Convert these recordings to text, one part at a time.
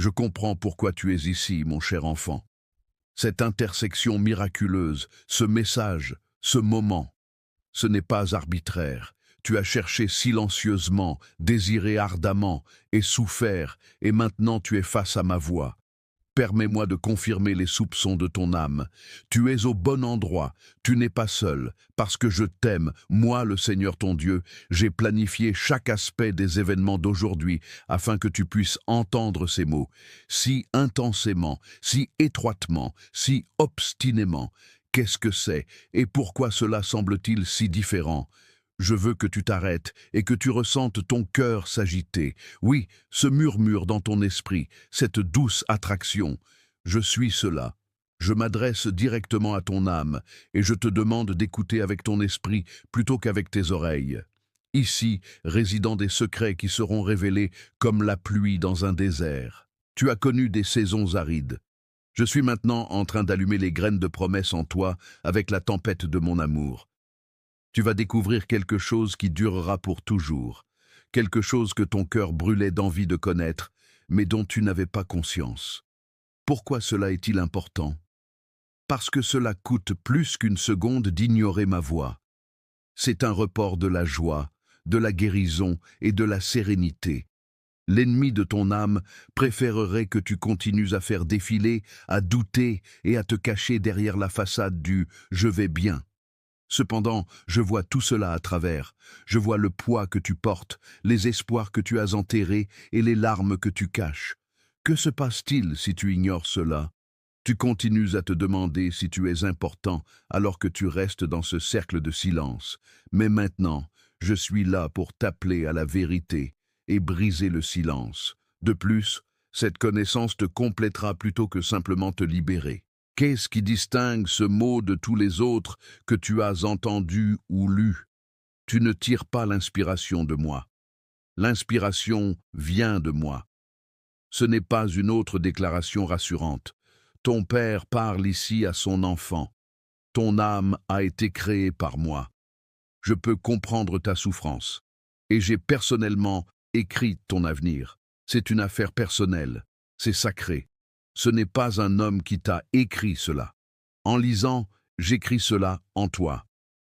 Je comprends pourquoi tu es ici, mon cher enfant. Cette intersection miraculeuse, ce message, ce moment, ce n'est pas arbitraire. Tu as cherché silencieusement, désiré ardemment et souffert, et maintenant tu es face à ma voix. Permets-moi de confirmer les soupçons de ton âme. Tu es au bon endroit, tu n'es pas seul, parce que je t'aime, moi le Seigneur ton Dieu, j'ai planifié chaque aspect des événements d'aujourd'hui afin que tu puisses entendre ces mots, si intensément, si étroitement, si obstinément. Qu'est-ce que c'est et pourquoi cela semble-t-il si différent? Je veux que tu t'arrêtes et que tu ressentes ton cœur s'agiter. Oui, ce murmure dans ton esprit, cette douce attraction. Je suis cela. Je m'adresse directement à ton âme et je te demande d'écouter avec ton esprit plutôt qu'avec tes oreilles. Ici résident des secrets qui seront révélés comme la pluie dans un désert. Tu as connu des saisons arides. Je suis maintenant en train d'allumer les graines de promesse en toi avec la tempête de mon amour. Tu vas découvrir quelque chose qui durera pour toujours, quelque chose que ton cœur brûlait d'envie de connaître, mais dont tu n'avais pas conscience. Pourquoi cela est-il important? Parce que cela coûte plus qu'une seconde d'ignorer ma voix. C'est un report de la joie, de la guérison et de la sérénité. L'ennemi de ton âme préférerait que tu continues à faire défiler, à douter et à te cacher derrière la façade du « je vais bien ». Cependant, je vois tout cela à travers. Je vois le poids que tu portes, les espoirs que tu as enterrés et les larmes que tu caches. Que se passe-t-il si tu ignores cela? Tu continues à te demander si tu es important alors que tu restes dans ce cercle de silence. Mais maintenant, je suis là pour t'appeler à la vérité et briser le silence. De plus, cette connaissance te complétera plutôt que simplement te libérer. Qu'est-ce qui distingue ce mot de tous les autres que tu as entendus ou lus? Tu ne tires pas l'inspiration de moi. L'inspiration vient de moi. Ce n'est pas une autre déclaration rassurante. Ton père parle ici à son enfant. Ton âme a été créée par moi. Je peux comprendre ta souffrance. Et j'ai personnellement écrit ton avenir. C'est une affaire personnelle. C'est sacré. Ce n'est pas un homme qui t'a écrit cela. En lisant, j'écris cela en toi.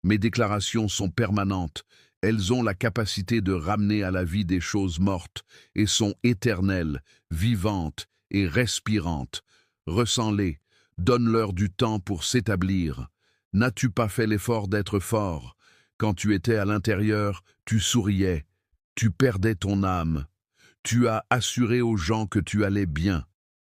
Mes déclarations sont permanentes. Elles ont la capacité de ramener à la vie des choses mortes et sont éternelles, vivantes et respirantes. Ressens-les, donne-leur du temps pour s'établir. N'as-tu pas fait l'effort d'être fort? Quand tu étais à l'intérieur, tu souriais, tu perdais ton âme. Tu as assuré aux gens que tu allais bien,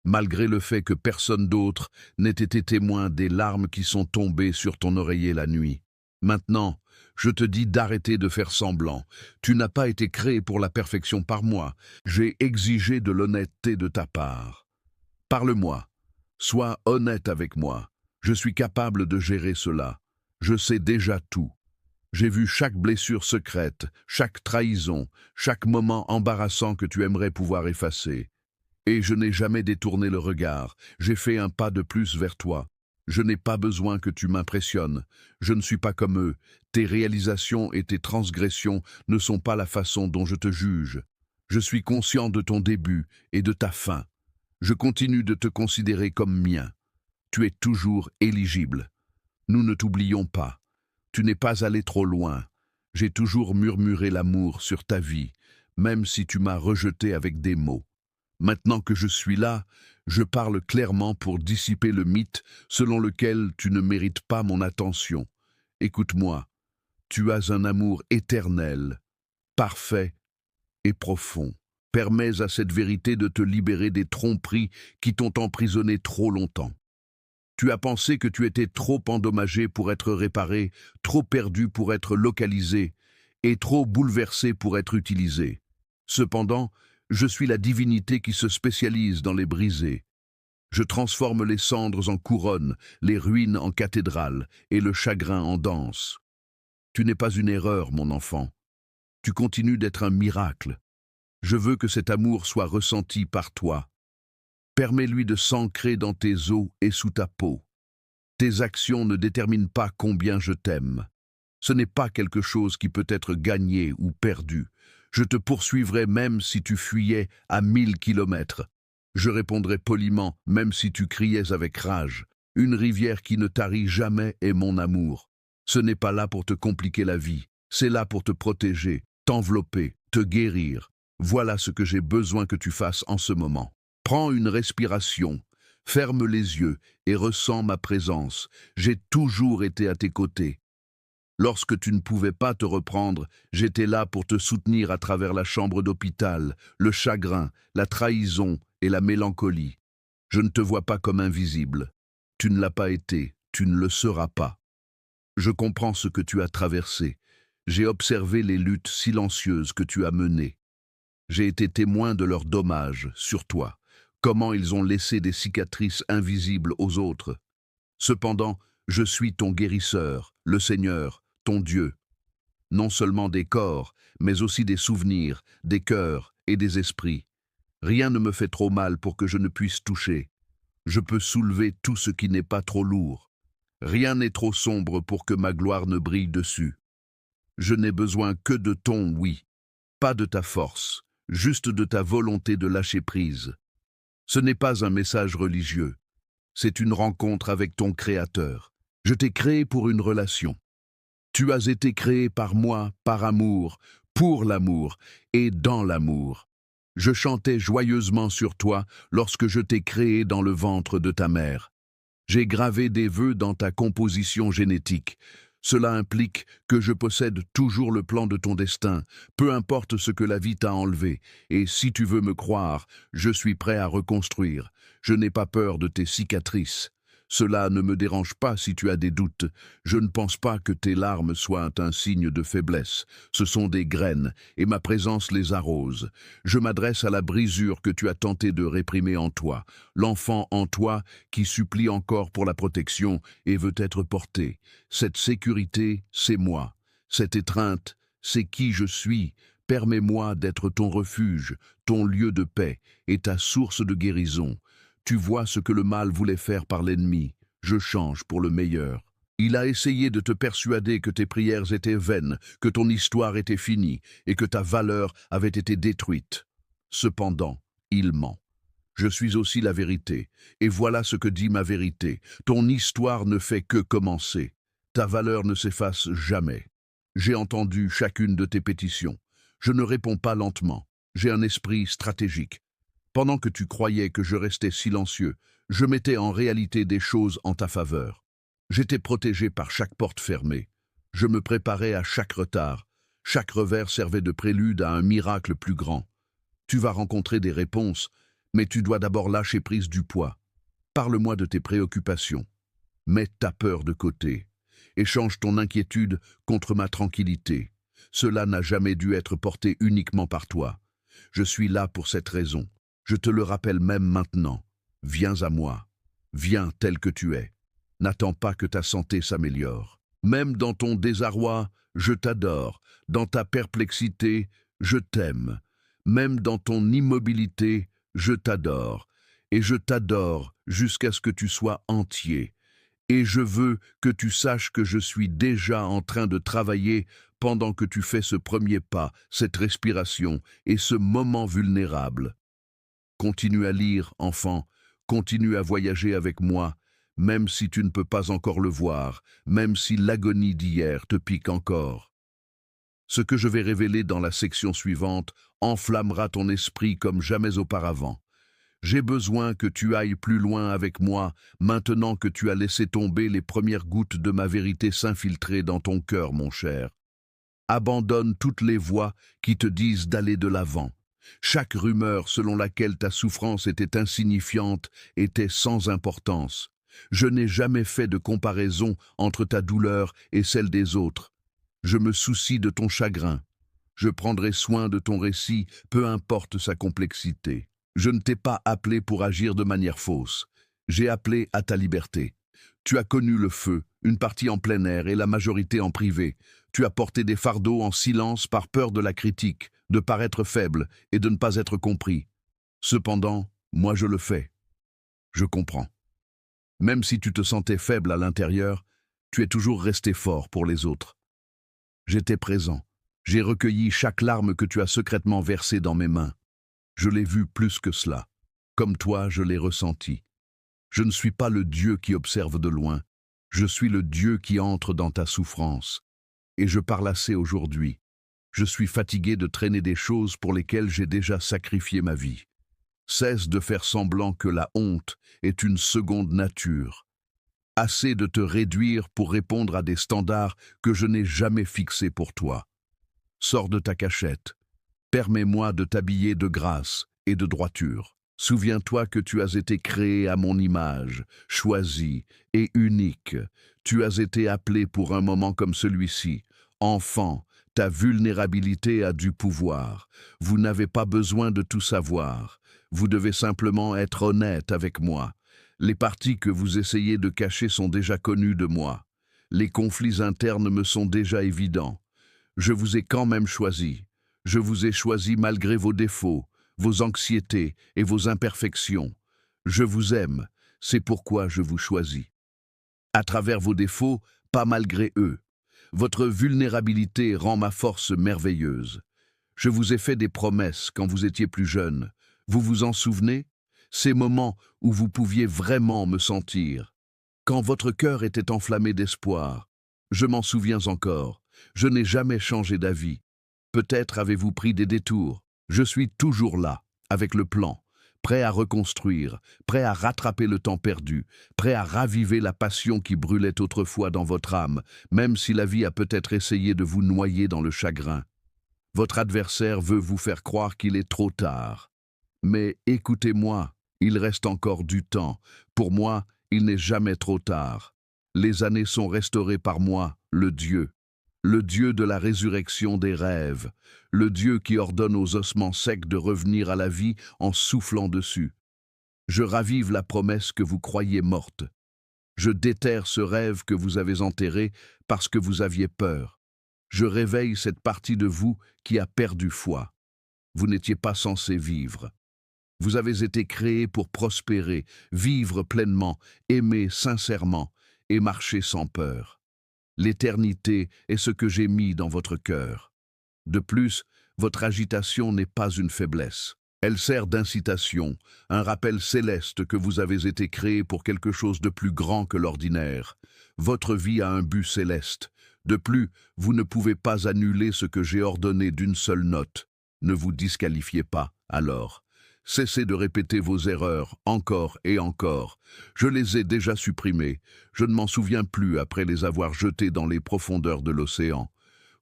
malgré le fait que personne d'autre n'ait été témoin des larmes qui sont tombées sur ton oreiller la nuit. Maintenant, je te dis d'arrêter de faire semblant. Tu n'as pas été créé pour la perfection par moi. J'ai exigé de l'honnêteté de ta part. Parle-moi. Sois honnête avec moi. Je suis capable de gérer cela. Je sais déjà tout. J'ai vu chaque blessure secrète, chaque trahison, chaque moment embarrassant que tu aimerais pouvoir effacer. Et je n'ai jamais détourné le regard. J'ai fait un pas de plus vers toi. Je n'ai pas besoin que tu m'impressionnes. Je ne suis pas comme eux. Tes réalisations et tes transgressions ne sont pas la façon dont je te juge. Je suis conscient de ton début et de ta fin. Je continue de te considérer comme mien. Tu es toujours éligible. Nous ne t'oublions pas. Tu n'es pas allé trop loin. J'ai toujours murmuré l'amour sur ta vie, même si tu m'as rejeté avec des mots. Maintenant que je suis là, je parle clairement pour dissiper le mythe selon lequel tu ne mérites pas mon attention. Écoute-moi, tu as un amour éternel, parfait et profond. Permets à cette vérité de te libérer des tromperies qui t'ont emprisonné trop longtemps. Tu as pensé que tu étais trop endommagé pour être réparé, trop perdu pour être localisé, et trop bouleversé pour être utilisé. Cependant, je suis la divinité qui se spécialise dans les brisés. Je transforme les cendres en couronnes, les ruines en cathédrales et le chagrin en danse. Tu n'es pas une erreur, mon enfant. Tu continues d'être un miracle. Je veux que cet amour soit ressenti par toi. Permets-lui de s'ancrer dans tes os et sous ta peau. Tes actions ne déterminent pas combien je t'aime. Ce n'est pas quelque chose qui peut être gagné ou perdu. Je te poursuivrai même si tu fuyais à 1000 kilomètres. Je répondrai poliment, même si tu criais avec rage. Une rivière qui ne tarit jamais est mon amour. Ce n'est pas là pour te compliquer la vie, c'est là pour te protéger, t'envelopper, te guérir. Voilà ce que j'ai besoin que tu fasses en ce moment. Prends une respiration, ferme les yeux et ressens ma présence. J'ai toujours été à tes côtés. Lorsque tu ne pouvais pas te reprendre, j'étais là pour te soutenir à travers la chambre d'hôpital, le chagrin, la trahison et la mélancolie. Je ne te vois pas comme invisible. Tu ne l'as pas été, tu ne le seras pas. Je comprends ce que tu as traversé. J'ai observé les luttes silencieuses que tu as menées. J'ai été témoin de leurs dommages sur toi, comment ils ont laissé des cicatrices invisibles aux autres. Cependant, je suis ton guérisseur, le Seigneur, ton Dieu. Non seulement des corps, mais aussi des souvenirs, des cœurs et des esprits. Rien ne me fait trop mal pour que je ne puisse toucher. Je peux soulever tout ce qui n'est pas trop lourd. Rien n'est trop sombre pour que ma gloire ne brille dessus. Je n'ai besoin que de ton oui, pas de ta force, juste de ta volonté de lâcher prise. Ce n'est pas un message religieux, c'est une rencontre avec ton Créateur. Je t'ai créé pour une relation. Tu as été créé par moi, par amour, pour l'amour et dans l'amour. Je chantais joyeusement sur toi lorsque je t'ai créé dans le ventre de ta mère. J'ai gravé des vœux dans ta composition génétique. Cela implique que je possède toujours le plan de ton destin, peu importe ce que la vie t'a enlevé. Et si tu veux me croire, je suis prêt à reconstruire. Je n'ai pas peur de tes cicatrices. Cela ne me dérange pas si tu as des doutes. Je ne pense pas que tes larmes soient un signe de faiblesse. Ce sont des graines, et ma présence les arrose. Je m'adresse à la brisure que tu as tenté de réprimer en toi, l'enfant en toi qui supplie encore pour la protection et veut être porté. Cette sécurité, c'est moi. Cette étreinte, c'est qui je suis. Permets-moi d'être ton refuge, ton lieu de paix et ta source de guérison. Tu vois ce que le mal voulait faire par l'ennemi. Je change pour le meilleur. Il a essayé de te persuader que tes prières étaient vaines, que ton histoire était finie et que ta valeur avait été détruite. Cependant, il ment. Je suis aussi la vérité, et voilà ce que dit ma vérité. Ton histoire ne fait que commencer. Ta valeur ne s'efface jamais. J'ai entendu chacune de tes pétitions. Je ne réponds pas lentement. J'ai un esprit stratégique. Pendant que tu croyais que je restais silencieux, je mettais en réalité des choses en ta faveur. J'étais protégé par chaque porte fermée. Je me préparais à chaque retard. Chaque revers servait de prélude à un miracle plus grand. Tu vas rencontrer des réponses, mais tu dois d'abord lâcher prise du poids. Parle-moi de tes préoccupations. Mets ta peur de côté. Échange ton inquiétude contre ma tranquillité. Cela n'a jamais dû être porté uniquement par toi. Je suis là pour cette raison. Je te le rappelle même maintenant. Viens à moi. Viens tel que tu es. N'attends pas que ta santé s'améliore. Même dans ton désarroi, je t'adore. Dans ta perplexité, je t'aime. Même dans ton immobilité, je t'adore. Et je t'adore jusqu'à ce que tu sois entier. Et je veux que tu saches que je suis déjà en train de travailler pendant que tu fais ce premier pas, cette respiration et ce moment vulnérable. Continue à lire, enfant, continue à voyager avec moi, même si tu ne peux pas encore le voir, même si l'agonie d'hier te pique encore. Ce que je vais révéler dans la section suivante enflammera ton esprit comme jamais auparavant. J'ai besoin que tu ailles plus loin avec moi, maintenant que tu as laissé tomber les premières gouttes de ma vérité s'infiltrer dans ton cœur, mon cher. Abandonne toutes les voix qui te disent d'aller de l'avant. Chaque rumeur selon laquelle ta souffrance était insignifiante était sans importance. Je n'ai jamais fait de comparaison entre ta douleur et celle des autres. Je me soucie de ton chagrin. Je prendrai soin de ton récit, peu importe sa complexité. Je ne t'ai pas appelé pour agir de manière fausse. J'ai appelé à ta liberté. Tu as connu le feu, une partie en plein air et la majorité en privé. Tu as porté des fardeaux en silence par peur de la critique, de paraître faible et de ne pas être compris. Cependant, moi je le fais. Je comprends. Même si tu te sentais faible à l'intérieur, tu es toujours resté fort pour les autres. J'étais présent. J'ai recueilli chaque larme que tu as secrètement versée dans mes mains. Je l'ai vu plus que cela. Comme toi, je l'ai ressenti. Je ne suis pas le Dieu qui observe de loin. Je suis le Dieu qui entre dans ta souffrance. Et je parle assez aujourd'hui. Je suis fatigué de traîner des choses pour lesquelles j'ai déjà sacrifié ma vie. Cesse de faire semblant que la honte est une seconde nature. Assez de te réduire pour répondre à des standards que je n'ai jamais fixés pour toi. Sors de ta cachette. Permets-moi de t'habiller de grâce et de droiture. Souviens-toi que tu as été créé à mon image, choisi et unique. Tu as été appelé pour un moment comme celui-ci. Enfant, ta vulnérabilité a du pouvoir. Vous n'avez pas besoin de tout savoir. Vous devez simplement être honnête avec moi. Les parties que vous essayez de cacher sont déjà connues de moi. Les conflits internes me sont déjà évidents. Je vous ai quand même choisi. Je vous ai choisi malgré vos défauts, vos anxiétés et vos imperfections. Je vous aime, c'est pourquoi je vous choisis. À travers vos défauts, pas malgré eux. Votre vulnérabilité rend ma force merveilleuse. Je vous ai fait des promesses quand vous étiez plus jeune. Vous vous en souvenez? Ces moments où vous pouviez vraiment me sentir. Quand votre cœur était enflammé d'espoir. Je m'en souviens encore. Je n'ai jamais changé d'avis. Peut-être avez-vous pris des détours. Je suis toujours là, avec le plan, prêt à reconstruire, prêt à rattraper le temps perdu, prêt à raviver la passion qui brûlait autrefois dans votre âme, même si la vie a peut-être essayé de vous noyer dans le chagrin. Votre adversaire veut vous faire croire qu'il est trop tard. Mais écoutez-moi, il reste encore du temps. Pour moi, il n'est jamais trop tard. Les années sont restaurées par moi, le Dieu de la résurrection des rêves, le Dieu qui ordonne aux ossements secs de revenir à la vie en soufflant dessus. Je ravive la promesse que vous croyiez morte. Je déterre ce rêve que vous avez enterré parce que vous aviez peur. Je réveille cette partie de vous qui a perdu foi. Vous n'étiez pas censé vivre. Vous avez été créé pour prospérer, vivre pleinement, aimer sincèrement et marcher sans peur. L'éternité est ce que j'ai mis dans votre cœur. De plus, votre agitation n'est pas une faiblesse. Elle sert d'incitation, un rappel céleste que vous avez été créé pour quelque chose de plus grand que l'ordinaire. Votre vie a un but céleste. De plus, vous ne pouvez pas annuler ce que j'ai ordonné d'une seule note. Ne vous disqualifiez pas, alors. Cessez de répéter vos erreurs, encore et encore. Je les ai déjà supprimées. Je ne m'en souviens plus après les avoir jetées dans les profondeurs de l'océan.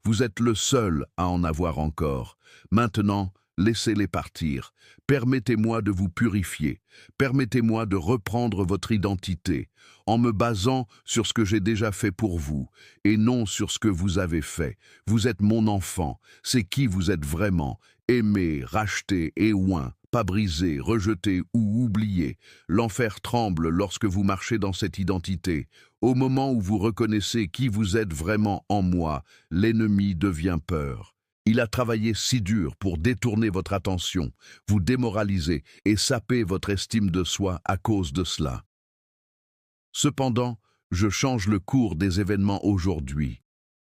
Vous êtes le seul à en avoir encore. Maintenant, laissez-les partir. Permettez-moi de vous purifier. Permettez-moi de reprendre votre identité, en me basant sur ce que j'ai déjà fait pour vous, et non sur ce que vous avez fait. Vous êtes mon enfant. C'est qui vous êtes vraiment. Aimé, racheté et oint. Pas brisé, rejeté ou oublié. L'enfer tremble lorsque vous marchez dans cette identité. Au moment où vous reconnaissez qui vous êtes vraiment en moi, l'ennemi devient peur. Il a travaillé si dur pour détourner votre attention, vous démoraliser et saper votre estime de soi à cause de cela. Cependant, je change le cours des événements aujourd'hui.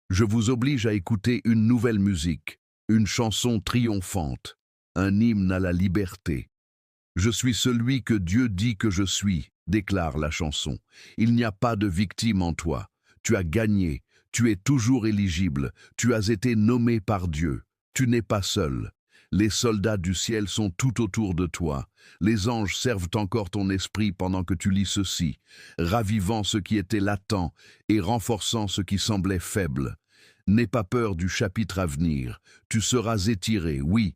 Je vous oblige à écouter une nouvelle musique, une chanson triomphante. Un hymne à la liberté. Je suis celui que Dieu dit que je suis, déclare la chanson. Il n'y a pas de victime en toi. Tu as gagné. Tu es toujours éligible. Tu as été nommé par Dieu. Tu n'es pas seul. Les soldats du ciel sont tout autour de toi. Les anges servent encore ton esprit pendant que tu lis ceci, ravivant ce qui était latent et renforçant ce qui semblait faible. N'aie pas peur du chapitre à venir. Tu seras étiré, oui,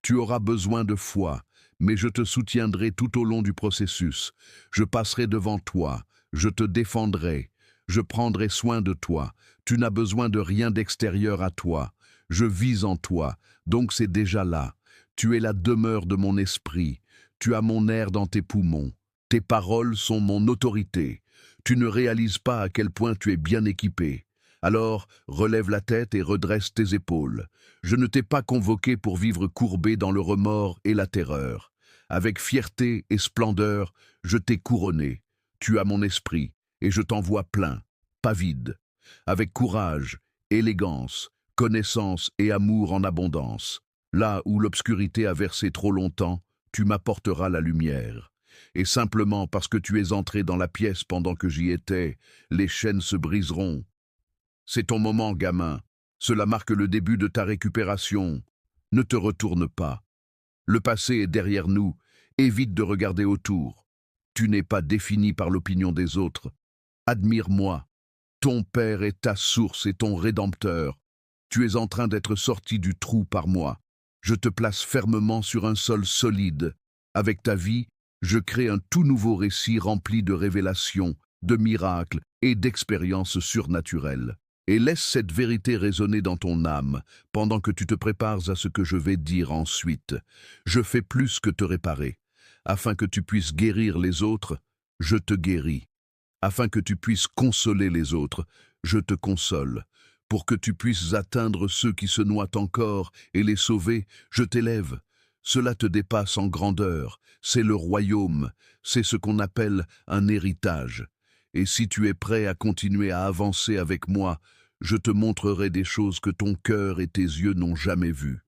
tu auras besoin de foi, mais je te soutiendrai tout au long du processus. Je passerai devant toi, je te défendrai, je prendrai soin de toi. Tu n'as besoin de rien d'extérieur à toi. Je vis en toi, donc c'est déjà là. Tu es la demeure de mon esprit. Tu as mon air dans tes poumons. Tes paroles sont mon autorité. Tu ne réalises pas à quel point tu es bien équipé. Alors, relève la tête et redresse tes épaules. Je ne t'ai pas convoqué pour vivre courbé dans le remords et la terreur. Avec fierté et splendeur, je t'ai couronné. Tu as mon esprit, et je t'envoie plein, pas vide. Avec courage, élégance, connaissance et amour en abondance. Là où l'obscurité a versé trop longtemps, tu m'apporteras la lumière. Et simplement parce que tu es entré dans la pièce pendant que j'y étais, les chaînes se briseront. C'est ton moment, gamin. Cela marque le début de ta récupération. Ne te retourne pas. Le passé est derrière nous. Évite de regarder autour. Tu n'es pas défini par l'opinion des autres. Admire-moi. Ton Père est ta source et ton Rédempteur. Tu es en train d'être sorti du trou par moi. Je te place fermement sur un sol solide. Avec ta vie, je crée un tout nouveau récit rempli de révélations, de miracles et d'expériences surnaturelles. Et laisse cette vérité résonner dans ton âme pendant que tu te prépares à ce que je vais dire ensuite. Je fais plus que te réparer. Afin que tu puisses guérir les autres, je te guéris. Afin que tu puisses consoler les autres, je te console. Pour que tu puisses atteindre ceux qui se noient encore et les sauver, je t'élève. Cela te dépasse en grandeur, c'est le royaume, c'est ce qu'on appelle un héritage. Et si tu es prêt à continuer à avancer avec moi, je te montrerai des choses que ton cœur et tes yeux n'ont jamais vues.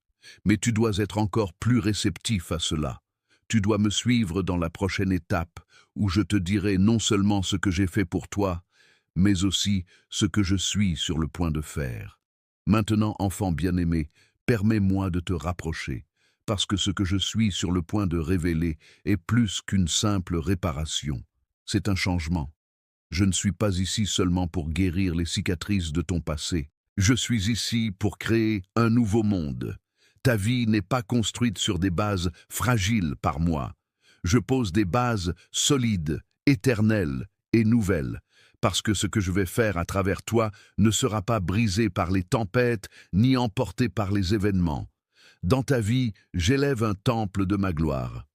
Mais tu dois être encore plus réceptif à cela. Tu dois me suivre dans la prochaine étape, où je te dirai non seulement ce que j'ai fait pour toi, mais aussi ce que je suis sur le point de faire. Maintenant, enfant bien-aimé, permets-moi de te rapprocher, parce que ce que je suis sur le point de révéler est plus qu'une simple réparation. C'est un changement. Je ne suis pas ici seulement pour guérir les cicatrices de ton passé. Je suis ici pour créer un nouveau monde. Ta vie n'est pas construite sur des bases fragiles par moi. Je pose des bases solides, éternelles et nouvelles, parce que ce que je vais faire à travers toi ne sera pas brisé par les tempêtes ni emporté par les événements. Dans ta vie, j'élève un temple de ma gloire.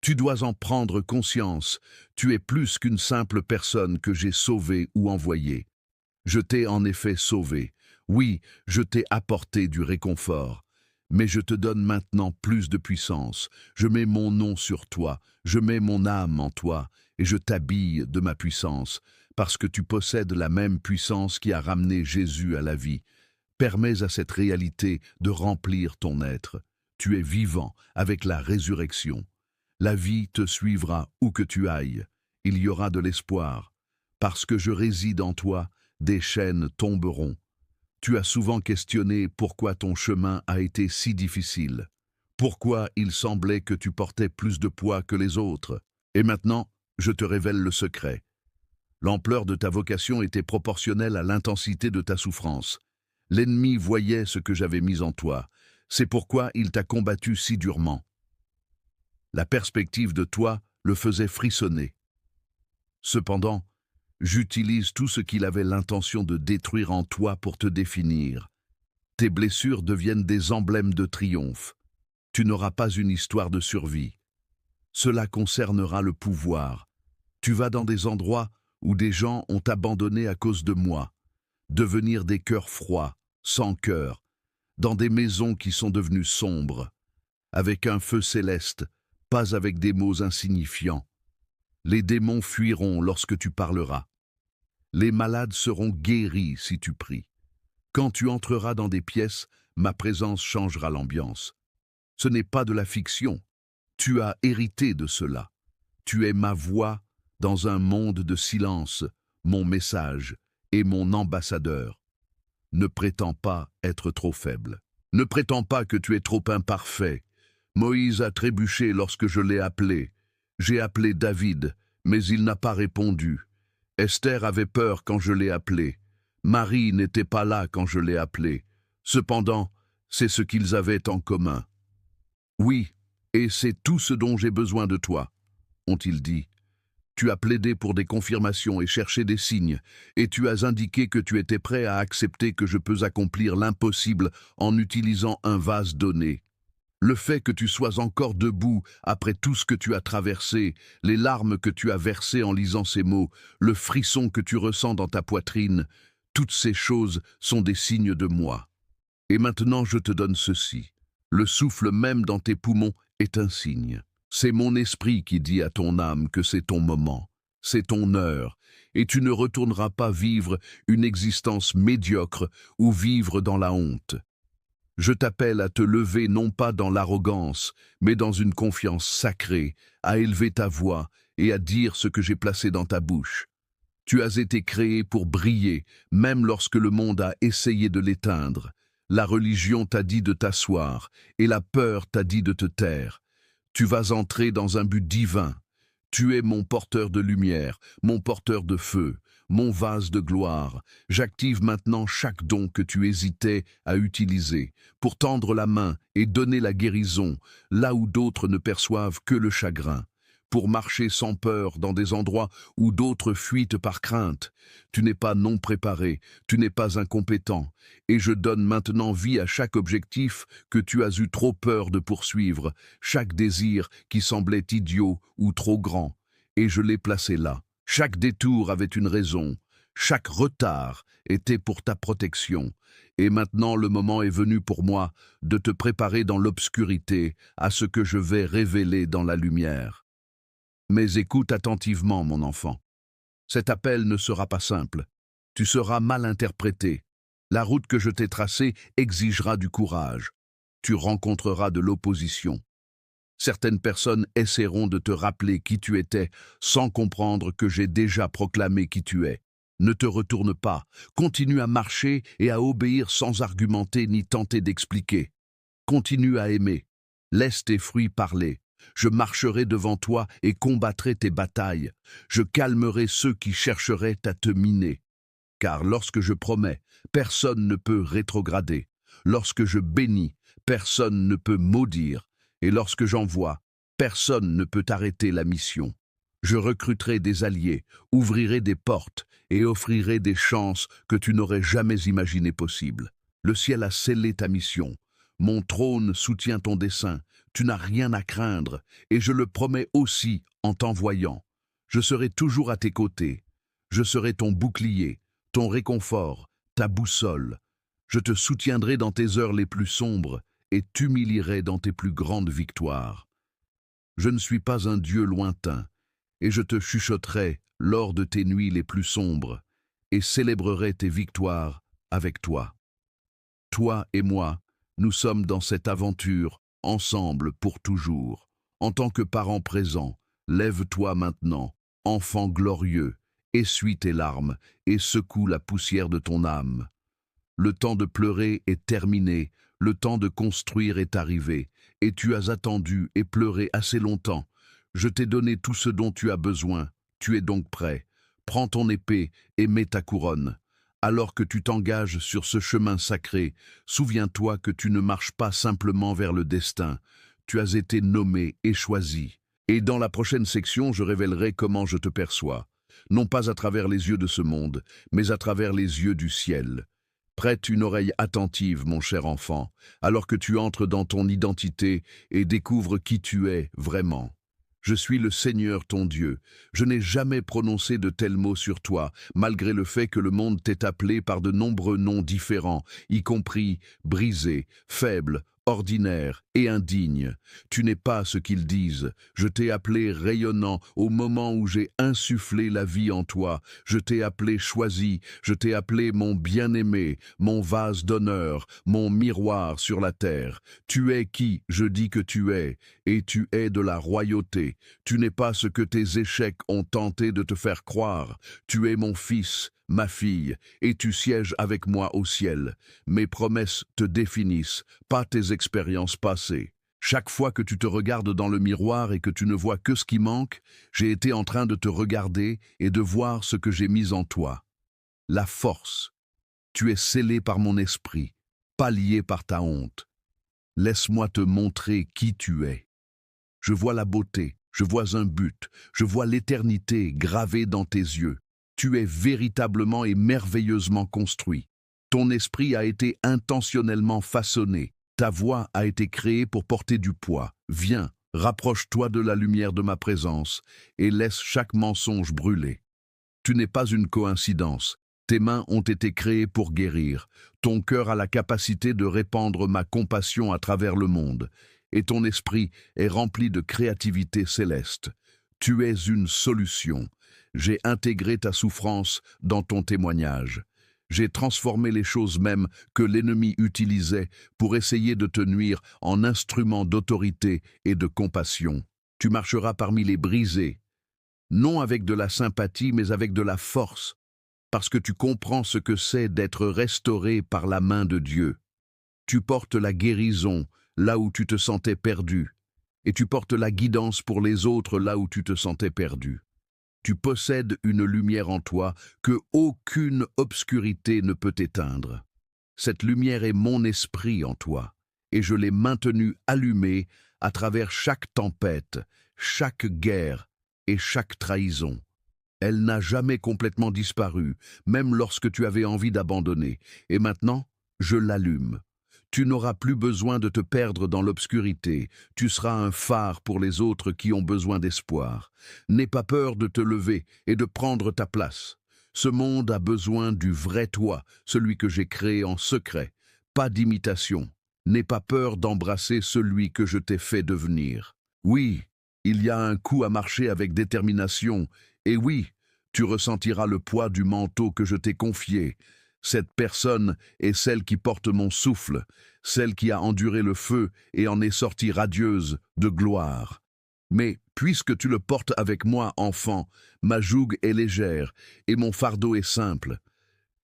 Tu dois en prendre conscience, tu es plus qu'une simple personne que j'ai sauvée ou envoyée. Je t'ai en effet sauvé, oui, je t'ai apporté du réconfort. Mais je te donne maintenant plus de puissance, je mets mon nom sur toi, je mets mon âme en toi, et je t'habille de ma puissance, parce que tu possèdes la même puissance qui a ramené Jésus à la vie. Permets à cette réalité de remplir ton être. Tu es vivant avec la résurrection. La vie te suivra où que tu ailles. Il y aura de l'espoir. Parce que je réside en toi, des chaînes tomberont. Tu as souvent questionné pourquoi ton chemin a été si difficile. Pourquoi il semblait que tu portais plus de poids que les autres. Et maintenant, je te révèle le secret. L'ampleur de ta vocation était proportionnelle à l'intensité de ta souffrance. L'ennemi voyait ce que j'avais mis en toi. C'est pourquoi il t'a combattu si durement. La perspective de toi le faisait frissonner. Cependant, j'utilise tout ce qu'il avait l'intention de détruire en toi pour te définir. Tes blessures deviennent des emblèmes de triomphe. Tu n'auras pas une histoire de survie. Cela concernera le pouvoir. Tu vas dans des endroits où des gens ont abandonné à cause de moi. Devenir des cœurs froids, sans cœur, dans des maisons qui sont devenues sombres, avec un feu céleste, pas avec des mots insignifiants. Les démons fuiront lorsque tu parleras. Les malades seront guéris si tu pries. Quand tu entreras dans des pièces, ma présence changera l'ambiance. Ce n'est pas de la fiction. Tu as hérité de cela. Tu es ma voix dans un monde de silence, mon message et mon ambassadeur. Ne prétends pas être trop faible. Ne prétends pas que tu es trop imparfait. Moïse a trébuché lorsque je l'ai appelé. J'ai appelé David, mais il n'a pas répondu. Esther avait peur quand je l'ai appelé. Marie n'était pas là quand je l'ai appelé. Cependant, c'est ce qu'ils avaient en commun. Oui, et c'est tout ce dont j'ai besoin de toi, ont-ils dit. Tu as plaidé pour des confirmations et cherché des signes, et tu as indiqué que tu étais prêt à accepter que je peux accomplir l'impossible en utilisant un vase donné. Le fait que tu sois encore debout après tout ce que tu as traversé, les larmes que tu as versées en lisant ces mots, le frisson que tu ressens dans ta poitrine, toutes ces choses sont des signes de moi. Et maintenant je te donne ceci. Le souffle même dans tes poumons est un signe. C'est mon esprit qui dit à ton âme que c'est ton moment, c'est ton heure, et tu ne retourneras pas vivre une existence médiocre ou vivre dans la honte. Je t'appelle à te lever non pas dans l'arrogance, mais dans une confiance sacrée, à élever ta voix et à dire ce que j'ai placé dans ta bouche. Tu as été créé pour briller, même lorsque le monde a essayé de l'éteindre. La religion t'a dit de t'asseoir, et la peur t'a dit de te taire. Tu vas entrer dans un but divin. Tu es mon porteur de lumière, mon porteur de feu, mon vase de gloire. J'active maintenant chaque don que tu hésitais à utiliser, pour tendre la main et donner la guérison, là où d'autres ne perçoivent que le chagrin. Pour marcher sans peur dans des endroits où d'autres fuient par crainte. Tu n'es pas non préparé, tu n'es pas incompétent, et je donne maintenant vie à chaque objectif que tu as eu trop peur de poursuivre, chaque désir qui semblait idiot ou trop grand, et je l'ai placé là. Chaque détour avait une raison, chaque retard était pour ta protection, et maintenant le moment est venu pour moi de te préparer dans l'obscurité à ce que je vais révéler dans la lumière. Mais écoute attentivement, mon enfant. Cet appel ne sera pas simple. Tu seras mal interprété. La route que je t'ai tracée exigera du courage. Tu rencontreras de l'opposition. Certaines personnes essaieront de te rappeler qui tu étais sans comprendre que j'ai déjà proclamé qui tu es. Ne te retourne pas. Continue à marcher et à obéir sans argumenter ni tenter d'expliquer. Continue à aimer. Laisse tes fruits parler. Je marcherai devant toi et combattrai tes batailles. Je calmerai ceux qui chercheraient à te miner. Car lorsque je promets, personne ne peut rétrograder. Lorsque je bénis, personne ne peut maudire. Et lorsque j'envoie, personne ne peut arrêter la mission. Je recruterai des alliés, ouvrirai des portes et offrirai des chances que tu n'aurais jamais imaginées possibles. Le ciel a scellé ta mission. Mon trône soutient ton dessein. Tu n'as rien à craindre, et je le promets aussi en t'envoyant. Je serai toujours à tes côtés. Je serai ton bouclier, ton réconfort, ta boussole. Je te soutiendrai dans tes heures les plus sombres et t'humilierai dans tes plus grandes victoires. Je ne suis pas un Dieu lointain, et je te chuchoterai lors de tes nuits les plus sombres, et célébrerai tes victoires avec toi. Toi et moi, nous sommes dans cette aventure ensemble pour toujours. En tant que parent présent, lève-toi maintenant, enfant glorieux, essuie tes larmes et secoue la poussière de ton âme. Le temps de pleurer est terminé, le temps de construire est arrivé, et tu as attendu et pleuré assez longtemps. Je t'ai donné tout ce dont tu as besoin, tu es donc prêt. Prends ton épée et mets ta couronne. Alors que tu t'engages sur ce chemin sacré, souviens-toi que tu ne marches pas simplement vers le destin. Tu as été nommé et choisi. Et dans la prochaine section, je révélerai comment je te perçois. Non pas à travers les yeux de ce monde, mais à travers les yeux du ciel. Prête une oreille attentive, mon cher enfant, alors que tu entres dans ton identité et découvres qui tu es vraiment. Je suis le Seigneur ton Dieu. Je n'ai jamais prononcé de tels mots sur toi, malgré le fait que le monde t'ait appelé par de nombreux noms différents, y compris brisé, faible, ordinaire et indigne. Tu n'es pas ce qu'ils disent. Je t'ai appelé rayonnant au moment où j'ai insufflé la vie en toi. Je t'ai appelé choisi. Je t'ai appelé mon bien-aimé, mon vase d'honneur, mon miroir sur la terre. Tu es qui je dis que tu es, et tu es de la royauté. Tu n'es pas ce que tes échecs ont tenté de te faire croire. Tu es mon fils, ma fille, et tu sièges avec moi au ciel. Mes promesses te définissent, pas tes expériences passées. Chaque fois que tu te regardes dans le miroir et que tu ne vois que ce qui manque, j'ai été en train de te regarder et de voir ce que j'ai mis en toi. La force. Tu es scellé par mon esprit, pas lié par ta honte. Laisse-moi te montrer qui tu es. Je vois la beauté, je vois un but, je vois l'éternité gravée dans tes yeux. Tu es véritablement et merveilleusement construit. Ton esprit a été intentionnellement façonné. Ta voix a été créée pour porter du poids. Viens, rapproche-toi de la lumière de ma présence et laisse chaque mensonge brûler. Tu n'es pas une coïncidence. Tes mains ont été créées pour guérir. Ton cœur a la capacité de répandre ma compassion à travers le monde. Et ton esprit est rempli de créativité céleste. Tu es une solution. J'ai intégré ta souffrance dans ton témoignage. J'ai transformé les choses mêmes que l'ennemi utilisait pour essayer de te nuire en instrument d'autorité et de compassion. Tu marcheras parmi les brisés, non avec de la sympathie mais avec de la force, parce que tu comprends ce que c'est d'être restauré par la main de Dieu. Tu portes la guérison là où tu te sentais perdu, et tu portes la guidance pour les autres là où tu te sentais perdu. Tu possèdes une lumière en toi que aucune obscurité ne peut éteindre. Cette lumière est mon esprit en toi, et je l'ai maintenue allumée à travers chaque tempête, chaque guerre et chaque trahison. Elle n'a jamais complètement disparu, même lorsque tu avais envie d'abandonner. Et maintenant, je l'allume. Tu n'auras plus besoin de te perdre dans l'obscurité. Tu seras un phare pour les autres qui ont besoin d'espoir. N'aie pas peur de te lever et de prendre ta place. Ce monde a besoin du vrai toi, celui que j'ai créé en secret. Pas d'imitation. N'aie pas peur d'embrasser celui que je t'ai fait devenir. Oui, il y a un coup à marcher avec détermination. Et oui, tu ressentiras le poids du manteau que je t'ai confié. Cette personne est celle qui porte mon souffle, celle qui a enduré le feu et en est sortie radieuse de gloire. Mais puisque tu le portes avec moi, enfant, ma joug est légère et mon fardeau est simple.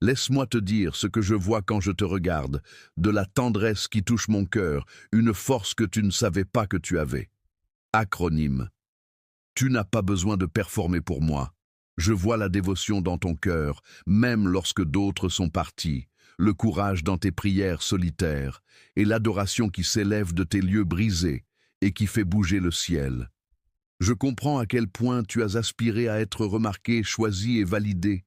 Laisse-moi te dire ce que je vois quand je te regarde, de la tendresse qui touche mon cœur, une force que tu ne savais pas que tu avais. Acronyme. Tu n'as pas besoin de performer pour moi. Je vois la dévotion dans ton cœur, même lorsque d'autres sont partis, le courage dans tes prières solitaires, et l'adoration qui s'élève de tes lieux brisés et qui fait bouger le ciel. Je comprends à quel point tu as aspiré à être remarqué, choisi et validé.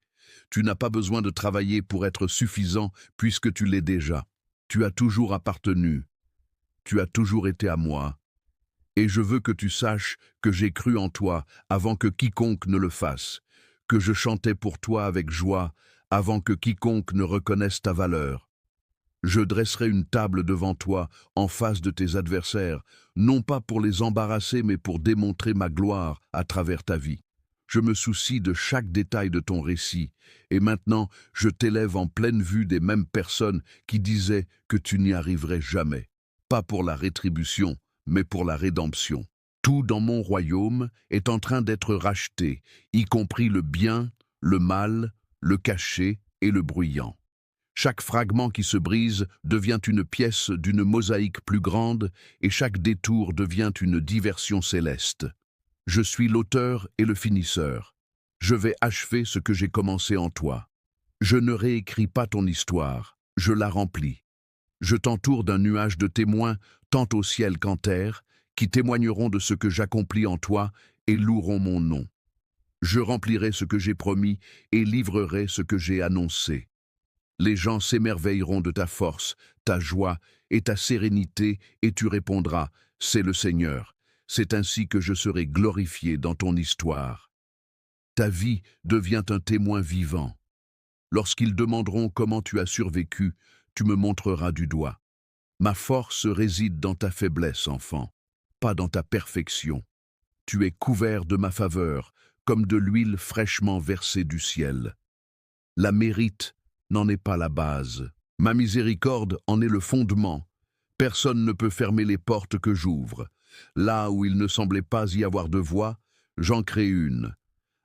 Tu n'as pas besoin de travailler pour être suffisant puisque tu l'es déjà. Tu as toujours appartenu. Tu as toujours été à moi. Et je veux que tu saches que j'ai cru en toi avant que quiconque ne le fasse, que je chantais pour toi avec joie avant que quiconque ne reconnaisse ta valeur. Je dresserai une table devant toi en face de tes adversaires, non pas pour les embarrasser mais pour démontrer ma gloire à travers ta vie. Je me soucie de chaque détail de ton récit, et maintenant je t'élève en pleine vue des mêmes personnes qui disaient que tu n'y arriverais jamais. Pas pour la rétribution, mais pour la rédemption. Tout dans mon royaume est en train d'être racheté, y compris le bien, le mal, le caché et le bruyant. Chaque fragment qui se brise devient une pièce d'une mosaïque plus grande et chaque détour devient une diversion céleste. Je suis l'auteur et le finisseur. Je vais achever ce que j'ai commencé en toi. Je ne réécris pas ton histoire, je la remplis. Je t'entoure d'un nuage de témoins, tant au ciel qu'en terre, qui témoigneront de ce que j'accomplis en toi et loueront mon nom. Je remplirai ce que j'ai promis et livrerai ce que j'ai annoncé. Les gens s'émerveilleront de ta force, ta joie et ta sérénité, et tu répondras, « C'est le Seigneur. C'est ainsi que je serai glorifié dans ton histoire. » Ta vie devient un témoin vivant. Lorsqu'ils demanderont comment tu as survécu, tu me montreras du doigt. Ma force réside dans ta faiblesse, enfant, pas dans ta perfection. Tu es couvert de ma faveur, comme de l'huile fraîchement versée du ciel. La mérite n'en est pas la base. Ma miséricorde en est le fondement. Personne ne peut fermer les portes que j'ouvre. Là où il ne semblait pas y avoir de voie, j'en crée une.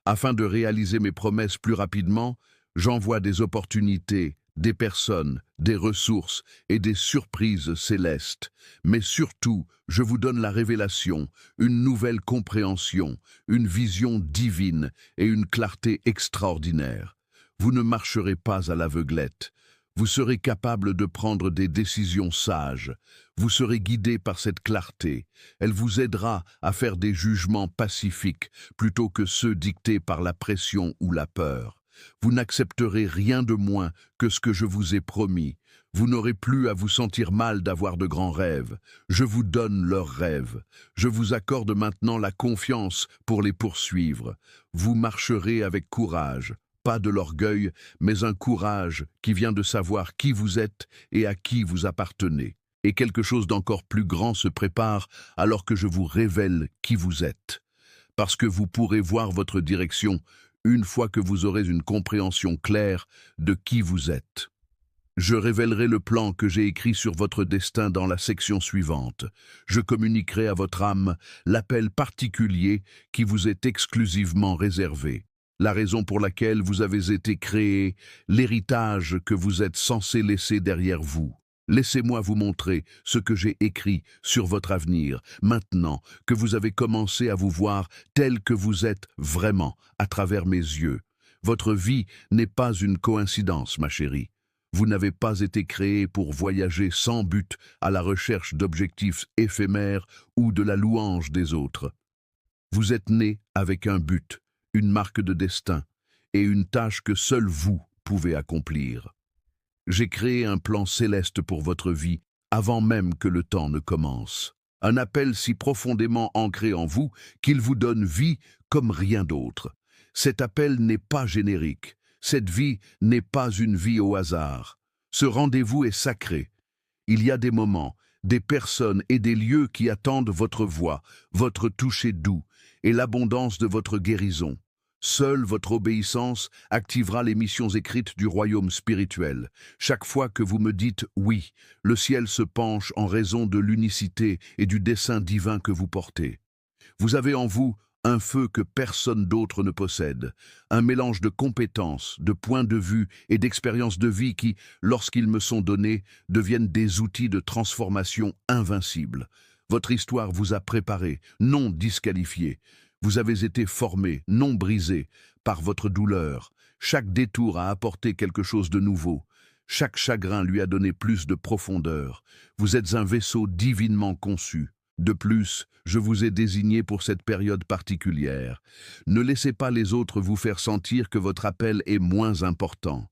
Afin de réaliser mes promesses plus rapidement, j'envoie des opportunités, des personnes, des ressources et des surprises célestes. Mais surtout, je vous donne la révélation, une nouvelle compréhension, une vision divine et une clarté extraordinaire. Vous ne marcherez pas à l'aveuglette. Vous serez capable de prendre des décisions sages. Vous serez guidé par cette clarté. Elle vous aidera à faire des jugements pacifiques plutôt que ceux dictés par la pression ou la peur. Vous n'accepterez rien de moins que ce que je vous ai promis. Vous n'aurez plus à vous sentir mal d'avoir de grands rêves. Je vous donne leurs rêves. Je vous accorde maintenant la confiance pour les poursuivre. Vous marcherez avec courage. Pas de l'orgueil, mais un courage qui vient de savoir qui vous êtes et à qui vous appartenez. Et quelque chose d'encore plus grand se prépare alors que je vous révèle qui vous êtes. Parce que vous pourrez voir votre direction, une fois que vous aurez une compréhension claire de qui vous êtes. Je révélerai le plan que j'ai écrit sur votre destin dans la section suivante. Je communiquerai à votre âme l'appel particulier qui vous est exclusivement réservé, la raison pour laquelle vous avez été créé, l'héritage que vous êtes censé laisser derrière vous. Laissez-moi vous montrer ce que j'ai écrit sur votre avenir, maintenant que vous avez commencé à vous voir tel que vous êtes vraiment à travers mes yeux. Votre vie n'est pas une coïncidence, ma chérie. Vous n'avez pas été créé pour voyager sans but à la recherche d'objectifs éphémères ou de la louange des autres. Vous êtes né avec un but, une marque de destin et une tâche que seul vous pouvez accomplir. J'ai créé un plan céleste pour votre vie avant même que le temps ne commence. Un appel si profondément ancré en vous qu'il vous donne vie comme rien d'autre. Cet appel n'est pas générique. Cette vie n'est pas une vie au hasard. Ce rendez-vous est sacré. Il y a des moments, des personnes et des lieux qui attendent votre voix, votre toucher doux et l'abondance de votre guérison. Seule votre obéissance activera les missions écrites du royaume spirituel. Chaque fois que vous me dites « oui », le ciel se penche en raison de l'unicité et du dessein divin que vous portez. Vous avez en vous un feu que personne d'autre ne possède, un mélange de compétences, de points de vue et d'expériences de vie qui, lorsqu'ils me sont donnés, deviennent des outils de transformation invincibles. Votre histoire vous a préparé, non disqualifié. Vous avez été formé, non brisé, par votre douleur. Chaque détour a apporté quelque chose de nouveau. Chaque chagrin lui a donné plus de profondeur. Vous êtes un vaisseau divinement conçu. De plus, je vous ai désigné pour cette période particulière. Ne laissez pas les autres vous faire sentir que votre appel est moins important.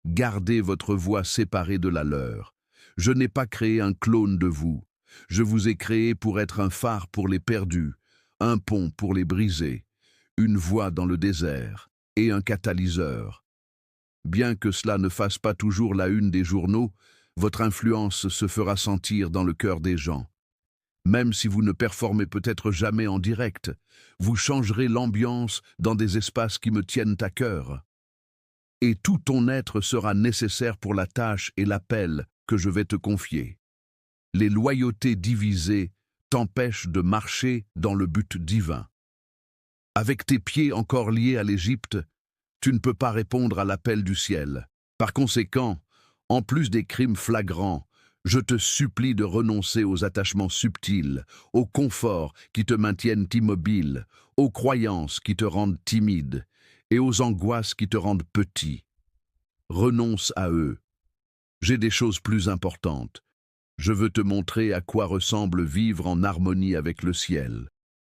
Gardez votre voix séparée de la leur. Je n'ai pas créé un clone de vous. Je vous ai créé pour être un phare pour les perdus, un pont pour les brisés, une voix dans le désert et un catalyseur. Bien que cela ne fasse pas toujours la une des journaux, votre influence se fera sentir dans le cœur des gens. Même si vous ne performez peut-être jamais en direct, vous changerez l'ambiance dans des espaces qui me tiennent à cœur. Et tout ton être sera nécessaire pour la tâche et l'appel que je vais te confier. Les loyautés divisées t'empêchent de marcher dans le but divin. Avec tes pieds encore liés à l'Égypte, tu ne peux pas répondre à l'appel du ciel. Par conséquent, en plus des crimes flagrants, je te supplie de renoncer aux attachements subtils, aux conforts qui te maintiennent immobile, aux croyances qui te rendent timide et aux angoisses qui te rendent petit. Renonce à eux. J'ai des choses plus importantes. Je veux te montrer à quoi ressemble vivre en harmonie avec le ciel,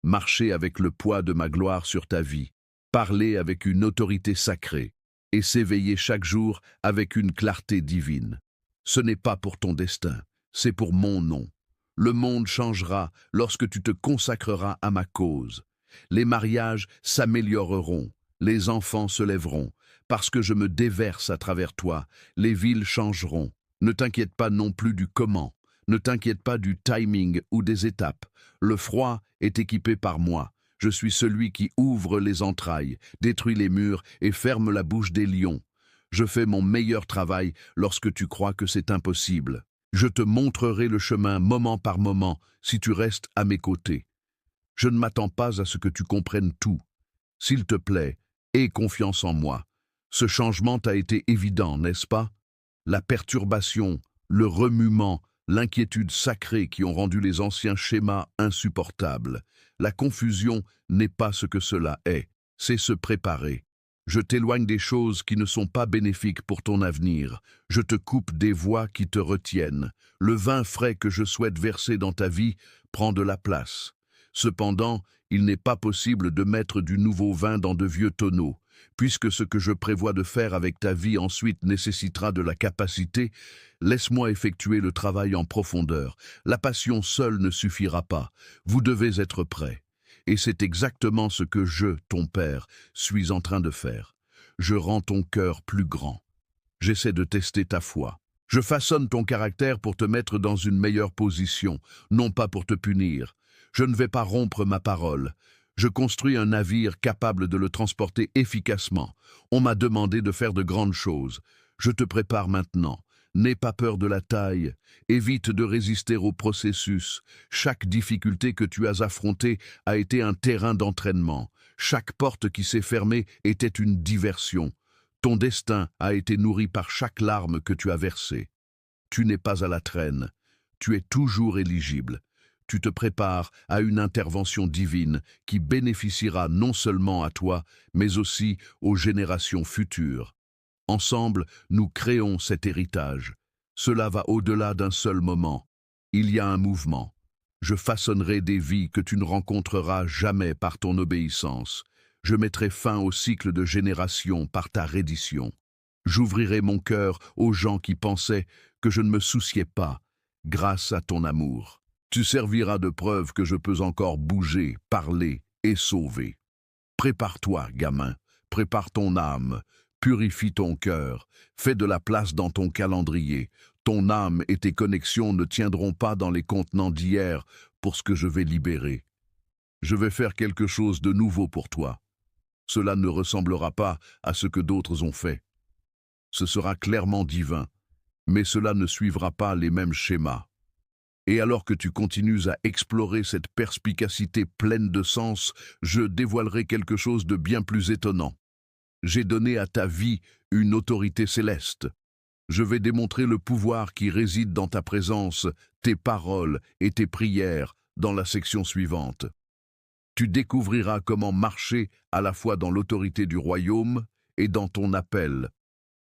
marcher avec le poids de ma gloire sur ta vie, parler avec une autorité sacrée et s'éveiller chaque jour avec une clarté divine. Ce n'est pas pour ton destin, c'est pour mon nom. Le monde changera lorsque tu te consacreras à ma cause. Les mariages s'amélioreront, les enfants se lèveront, parce que je me déverse à travers toi, les villes changeront. Ne t'inquiète pas non plus du comment, ne t'inquiète pas du timing ou des étapes. Le froid est équipé par moi. Je suis celui qui ouvre les entrailles, détruit les murs et ferme la bouche des lions. Je fais mon meilleur travail lorsque tu crois que c'est impossible. Je te montrerai le chemin moment par moment si tu restes à mes côtés. Je ne m'attends pas à ce que tu comprennes tout. S'il te plaît, aie confiance en moi. Ce changement t'a été évident, n'est-ce pas? La perturbation, le remuement, l'inquiétude sacrée qui ont rendu les anciens schémas insupportables. La confusion n'est pas ce que cela est, c'est se préparer. Je t'éloigne des choses qui ne sont pas bénéfiques pour ton avenir. Je te coupe des voies qui te retiennent. Le vin frais que je souhaite verser dans ta vie prend de la place. Cependant, il n'est pas possible de mettre du nouveau vin dans de vieux tonneaux. Puisque ce que je prévois de faire avec ta vie ensuite nécessitera de la capacité, laisse-moi effectuer le travail en profondeur. La passion seule ne suffira pas. Vous devez être prêts. Et c'est exactement ce que je, ton père, suis en train de faire. Je rends ton cœur plus grand. J'essaie de tester ta foi. Je façonne ton caractère pour te mettre dans une meilleure position, non pas pour te punir. Je ne vais pas rompre ma parole. Je construis un navire capable de le transporter efficacement. On m'a demandé de faire de grandes choses. Je te prépare maintenant. N'aie pas peur de la taille. Évite de résister au processus. Chaque difficulté que tu as affrontée a été un terrain d'entraînement. Chaque porte qui s'est fermée était une diversion. Ton destin a été nourri par chaque larme que tu as versée. Tu n'es pas à la traîne. Tu es toujours éligible. Tu te prépares à une intervention divine qui bénéficiera non seulement à toi, mais aussi aux générations futures. Ensemble, nous créons cet héritage. Cela va au-delà d'un seul moment. Il y a un mouvement. Je façonnerai des vies que tu ne rencontreras jamais par ton obéissance. Je mettrai fin au cycle de générations par ta reddition. J'ouvrirai mon cœur aux gens qui pensaient que je ne me souciais pas, grâce à ton amour. Tu serviras de preuve que je peux encore bouger, parler et sauver. Prépare-toi, gamin, prépare ton âme, purifie ton cœur, fais de la place dans ton calendrier. Ton âme et tes connexions ne tiendront pas dans les contenants d'hier pour ce que je vais libérer. Je vais faire quelque chose de nouveau pour toi. Cela ne ressemblera pas à ce que d'autres ont fait. Ce sera clairement divin, mais cela ne suivra pas les mêmes schémas. Et alors que tu continues à explorer cette perspicacité pleine de sens, je dévoilerai quelque chose de bien plus étonnant. J'ai donné à ta vie une autorité céleste. Je vais démontrer le pouvoir qui réside dans ta présence, tes paroles et tes prières dans la section suivante. Tu découvriras comment marcher à la fois dans l'autorité du royaume et dans ton appel,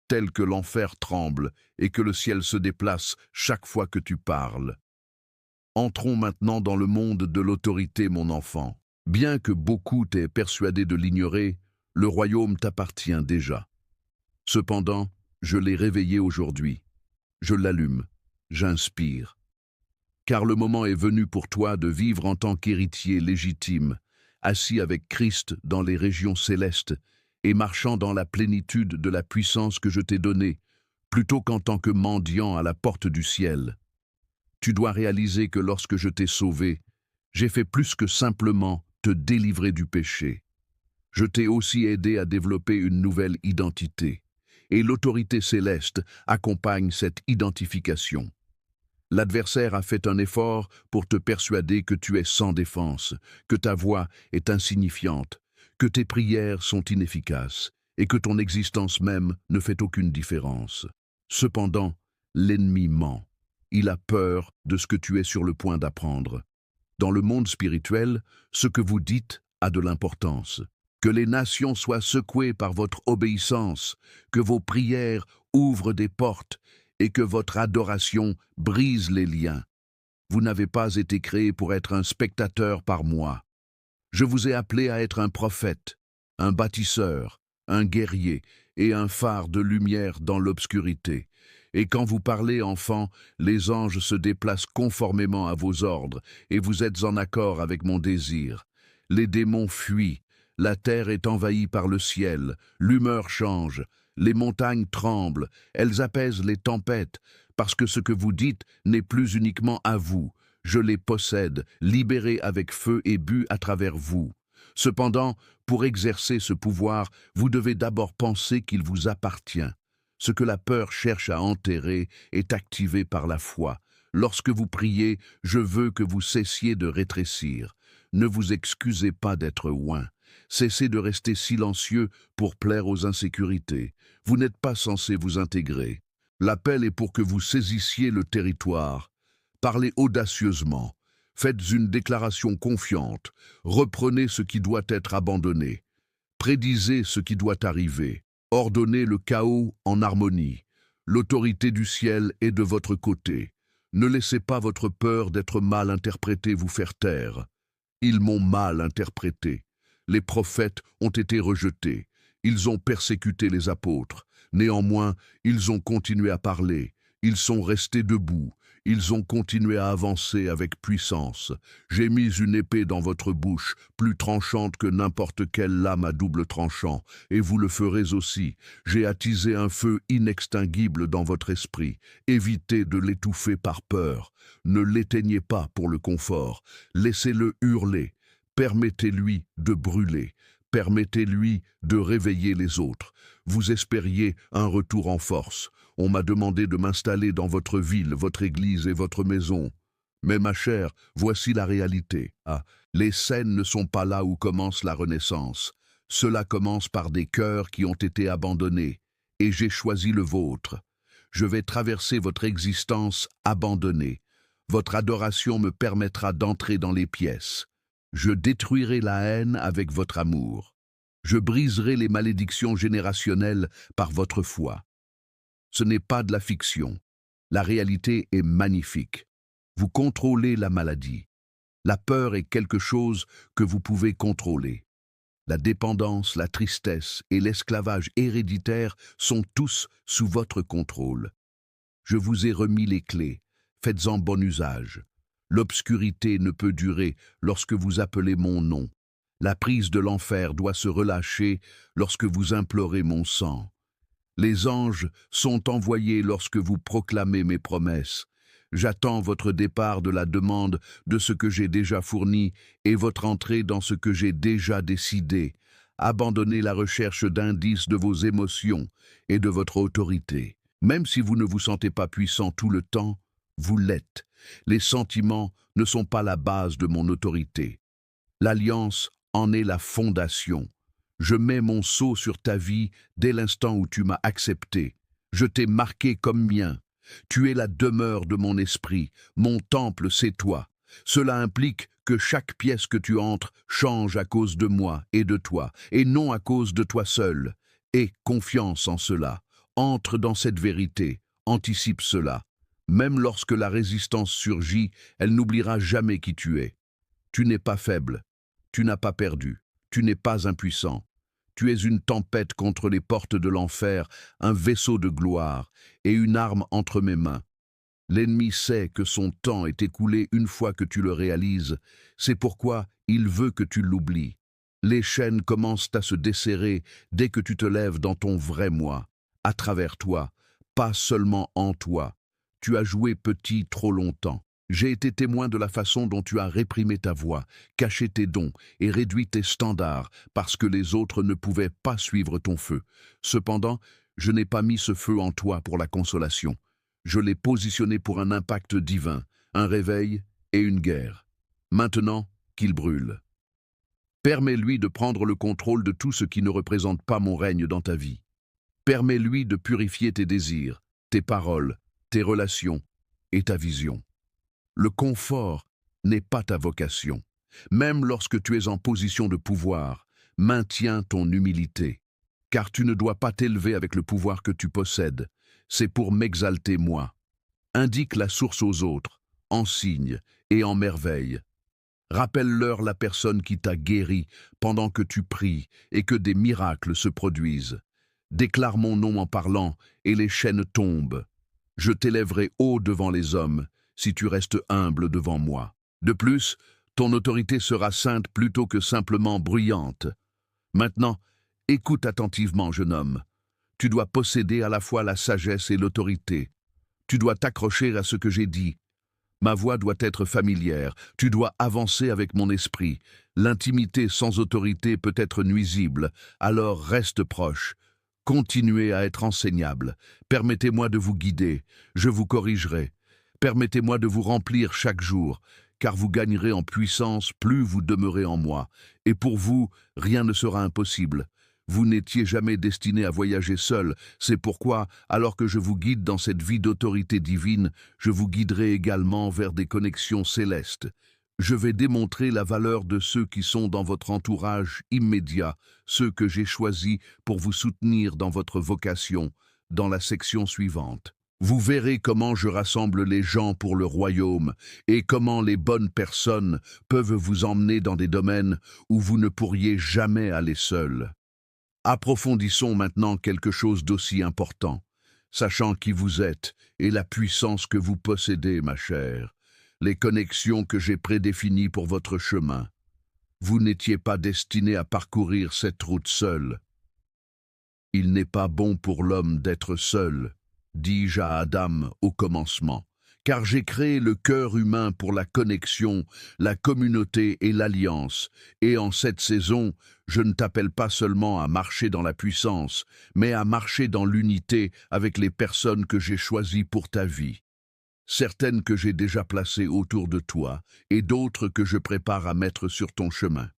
tel que l'enfer tremble et que le ciel se déplace chaque fois que tu parles. Entrons maintenant dans le monde de l'autorité, mon enfant. Bien que beaucoup t'aient persuadé de l'ignorer, le royaume t'appartient déjà. Cependant, je l'ai réveillé aujourd'hui. Je l'allume, j'inspire. Car le moment est venu pour toi de vivre en tant qu'héritier légitime, assis avec Christ dans les régions célestes et marchant dans la plénitude de la puissance que je t'ai donnée, plutôt qu'en tant que mendiant à la porte du ciel. Tu dois réaliser que lorsque je t'ai sauvé, j'ai fait plus que simplement te délivrer du péché. Je t'ai aussi aidé à développer une nouvelle identité, et l'autorité céleste accompagne cette identification. L'adversaire a fait un effort pour te persuader que tu es sans défense, que ta voix est insignifiante, que tes prières sont inefficaces, et que ton existence même ne fait aucune différence. Cependant, l'ennemi ment. Il a peur de ce que tu es sur le point d'apprendre. Dans le monde spirituel, ce que vous dites a de l'importance. Que les nations soient secouées par votre obéissance, que vos prières ouvrent des portes et que votre adoration brise les liens. Vous n'avez pas été créé pour être un spectateur par moi. Je vous ai appelé à être un prophète, un bâtisseur, un guerrier et un phare de lumière dans l'obscurité. Et quand vous parlez, enfants, les anges se déplacent conformément à vos ordres, et vous êtes en accord avec mon désir. Les démons fuient, la terre est envahie par le ciel, l'humeur change, les montagnes tremblent, elles apaisent les tempêtes, parce que ce que vous dites n'est plus uniquement à vous. Je les possède, libérés avec feu et bu à travers vous. Cependant, pour exercer ce pouvoir, vous devez d'abord penser qu'il vous appartient. Ce que la peur cherche à enterrer est activé par la foi. Lorsque vous priez, je veux que vous cessiez de rétrécir. Ne vous excusez pas d'être oint. Cessez de rester silencieux pour plaire aux insécurités. Vous n'êtes pas censé vous intégrer. L'appel est pour que vous saisissiez le territoire. Parlez audacieusement. Faites une déclaration confiante. Reprenez ce qui doit être abandonné. Prédisez ce qui doit arriver. Ordonnez le chaos en harmonie. L'autorité du ciel est de votre côté. Ne laissez pas votre peur d'être mal interprétée vous faire taire. Ils m'ont mal interprété. Les prophètes ont été rejetés. Ils ont persécuté les apôtres. Néanmoins, ils ont continué à parler. Ils sont restés debout. Ils ont continué à avancer avec puissance. J'ai mis une épée dans votre bouche, plus tranchante que n'importe quelle lame à double tranchant, et vous le ferez aussi. J'ai attisé un feu inextinguible dans votre esprit. Évitez de l'étouffer par peur. Ne l'éteignez pas pour le confort. Laissez-le hurler. Permettez-lui de brûler. Permettez-lui de réveiller les autres. Vous espériez un retour en force. On m'a demandé de m'installer dans votre ville, votre église et votre maison. Mais ma chère, voici la réalité. Ah, les scènes ne sont pas là où commence la Renaissance. Cela commence par des cœurs qui ont été abandonnés. Et j'ai choisi le vôtre. Je vais traverser votre existence abandonnée. Votre adoration me permettra d'entrer dans les pièces. Je détruirai la haine avec votre amour. Je briserai les malédictions générationnelles par votre foi. Ce n'est pas de la fiction. La réalité est magnifique. Vous contrôlez la maladie. La peur est quelque chose que vous pouvez contrôler. La dépendance, la tristesse et l'esclavage héréditaire sont tous sous votre contrôle. Je vous ai remis les clés. Faites-en bon usage. L'obscurité ne peut durer lorsque vous appelez mon nom. La prise de l'enfer doit se relâcher lorsque vous implorez mon sang. Les anges sont envoyés lorsque vous proclamez mes promesses. J'attends votre départ de la demande de ce que j'ai déjà fourni et votre entrée dans ce que j'ai déjà décidé. Abandonnez la recherche d'indices de vos émotions et de votre autorité. Même si vous ne vous sentez pas puissant tout le temps, vous l'êtes. Les sentiments ne sont pas la base de mon autorité. L'alliance en est la fondation. Je mets mon sceau sur ta vie dès l'instant où tu m'as accepté. Je t'ai marqué comme mien. Tu es la demeure de mon esprit. Mon temple, c'est toi. Cela implique que chaque pièce que tu entres change à cause de moi et de toi, et non à cause de toi seul. Aie confiance en cela. Entre dans cette vérité. Anticipe cela. Même lorsque la résistance surgit, elle n'oubliera jamais qui tu es. Tu n'es pas faible. Tu n'as pas perdu. Tu n'es pas impuissant. Tu es une tempête contre les portes de l'enfer, un vaisseau de gloire et une arme entre mes mains. L'ennemi sait que son temps est écoulé une fois que tu le réalises. C'est pourquoi il veut que tu l'oublies. Les chaînes commencent à se desserrer dès que tu te lèves dans ton vrai moi, à travers toi, pas seulement en toi. Tu as joué petit trop longtemps. J'ai été témoin de la façon dont tu as réprimé ta voix, caché tes dons et réduit tes standards parce que les autres ne pouvaient pas suivre ton feu. Cependant, je n'ai pas mis ce feu en toi pour la consolation. Je l'ai positionné pour un impact divin, un réveil et une guerre. Maintenant, qu'il brûle. Permets-lui de prendre le contrôle de tout ce qui ne représente pas mon règne dans ta vie. Permets-lui de purifier tes désirs, tes paroles, tes relations et ta vision. Le confort n'est pas ta vocation. Même lorsque tu es en position de pouvoir, maintiens ton humilité. Car tu ne dois pas t'élever avec le pouvoir que tu possèdes. C'est pour m'exalter moi. Indique la source aux autres, en signe et en merveille. Rappelle-leur la personne qui t'a guéri pendant que tu pries et que des miracles se produisent. Déclare mon nom en parlant et les chaînes tombent. Je t'élèverai haut devant les hommes si tu restes humble devant moi. De plus, ton autorité sera sainte plutôt que simplement bruyante. Maintenant, écoute attentivement, jeune homme. Tu dois posséder à la fois la sagesse et l'autorité. Tu dois t'accrocher à ce que j'ai dit. Ma voix doit être familière. Tu dois avancer avec mon esprit. L'intimité sans autorité peut être nuisible, alors reste proche. Continuez à être enseignable. Permettez-moi de vous guider. Je vous corrigerai. Permettez-moi de vous remplir chaque jour, car vous gagnerez en puissance plus vous demeurez en moi. Et pour vous, rien ne sera impossible. Vous n'étiez jamais destiné à voyager seul. C'est pourquoi, alors que je vous guide dans cette vie d'autorité divine, je vous guiderai également vers des connexions célestes. Je vais démontrer la valeur de ceux qui sont dans votre entourage immédiat, ceux que j'ai choisis pour vous soutenir dans votre vocation, dans la section suivante. Vous verrez comment je rassemble les gens pour le royaume et comment les bonnes personnes peuvent vous emmener dans des domaines où vous ne pourriez jamais aller seul. Approfondissons maintenant quelque chose d'aussi important, sachant qui vous êtes et la puissance que vous possédez, ma chère, les connexions que j'ai prédéfinies pour votre chemin. Vous n'étiez pas destiné à parcourir cette route seul. Il n'est pas bon pour l'homme d'être seul, dis-je à Adam au commencement, car j'ai créé le cœur humain pour la connexion, la communauté et l'alliance. Et en cette saison, je ne t'appelle pas seulement à marcher dans la puissance, mais à marcher dans l'unité avec les personnes que j'ai choisies pour ta vie. Certaines que j'ai déjà placées autour de toi et d'autres que je prépare à mettre sur ton chemin.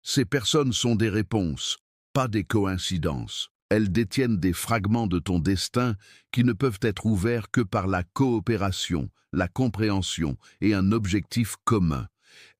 Ces personnes sont des réponses, pas des coïncidences. Elles détiennent des fragments de ton destin qui ne peuvent être ouverts que par la coopération, la compréhension et un objectif commun.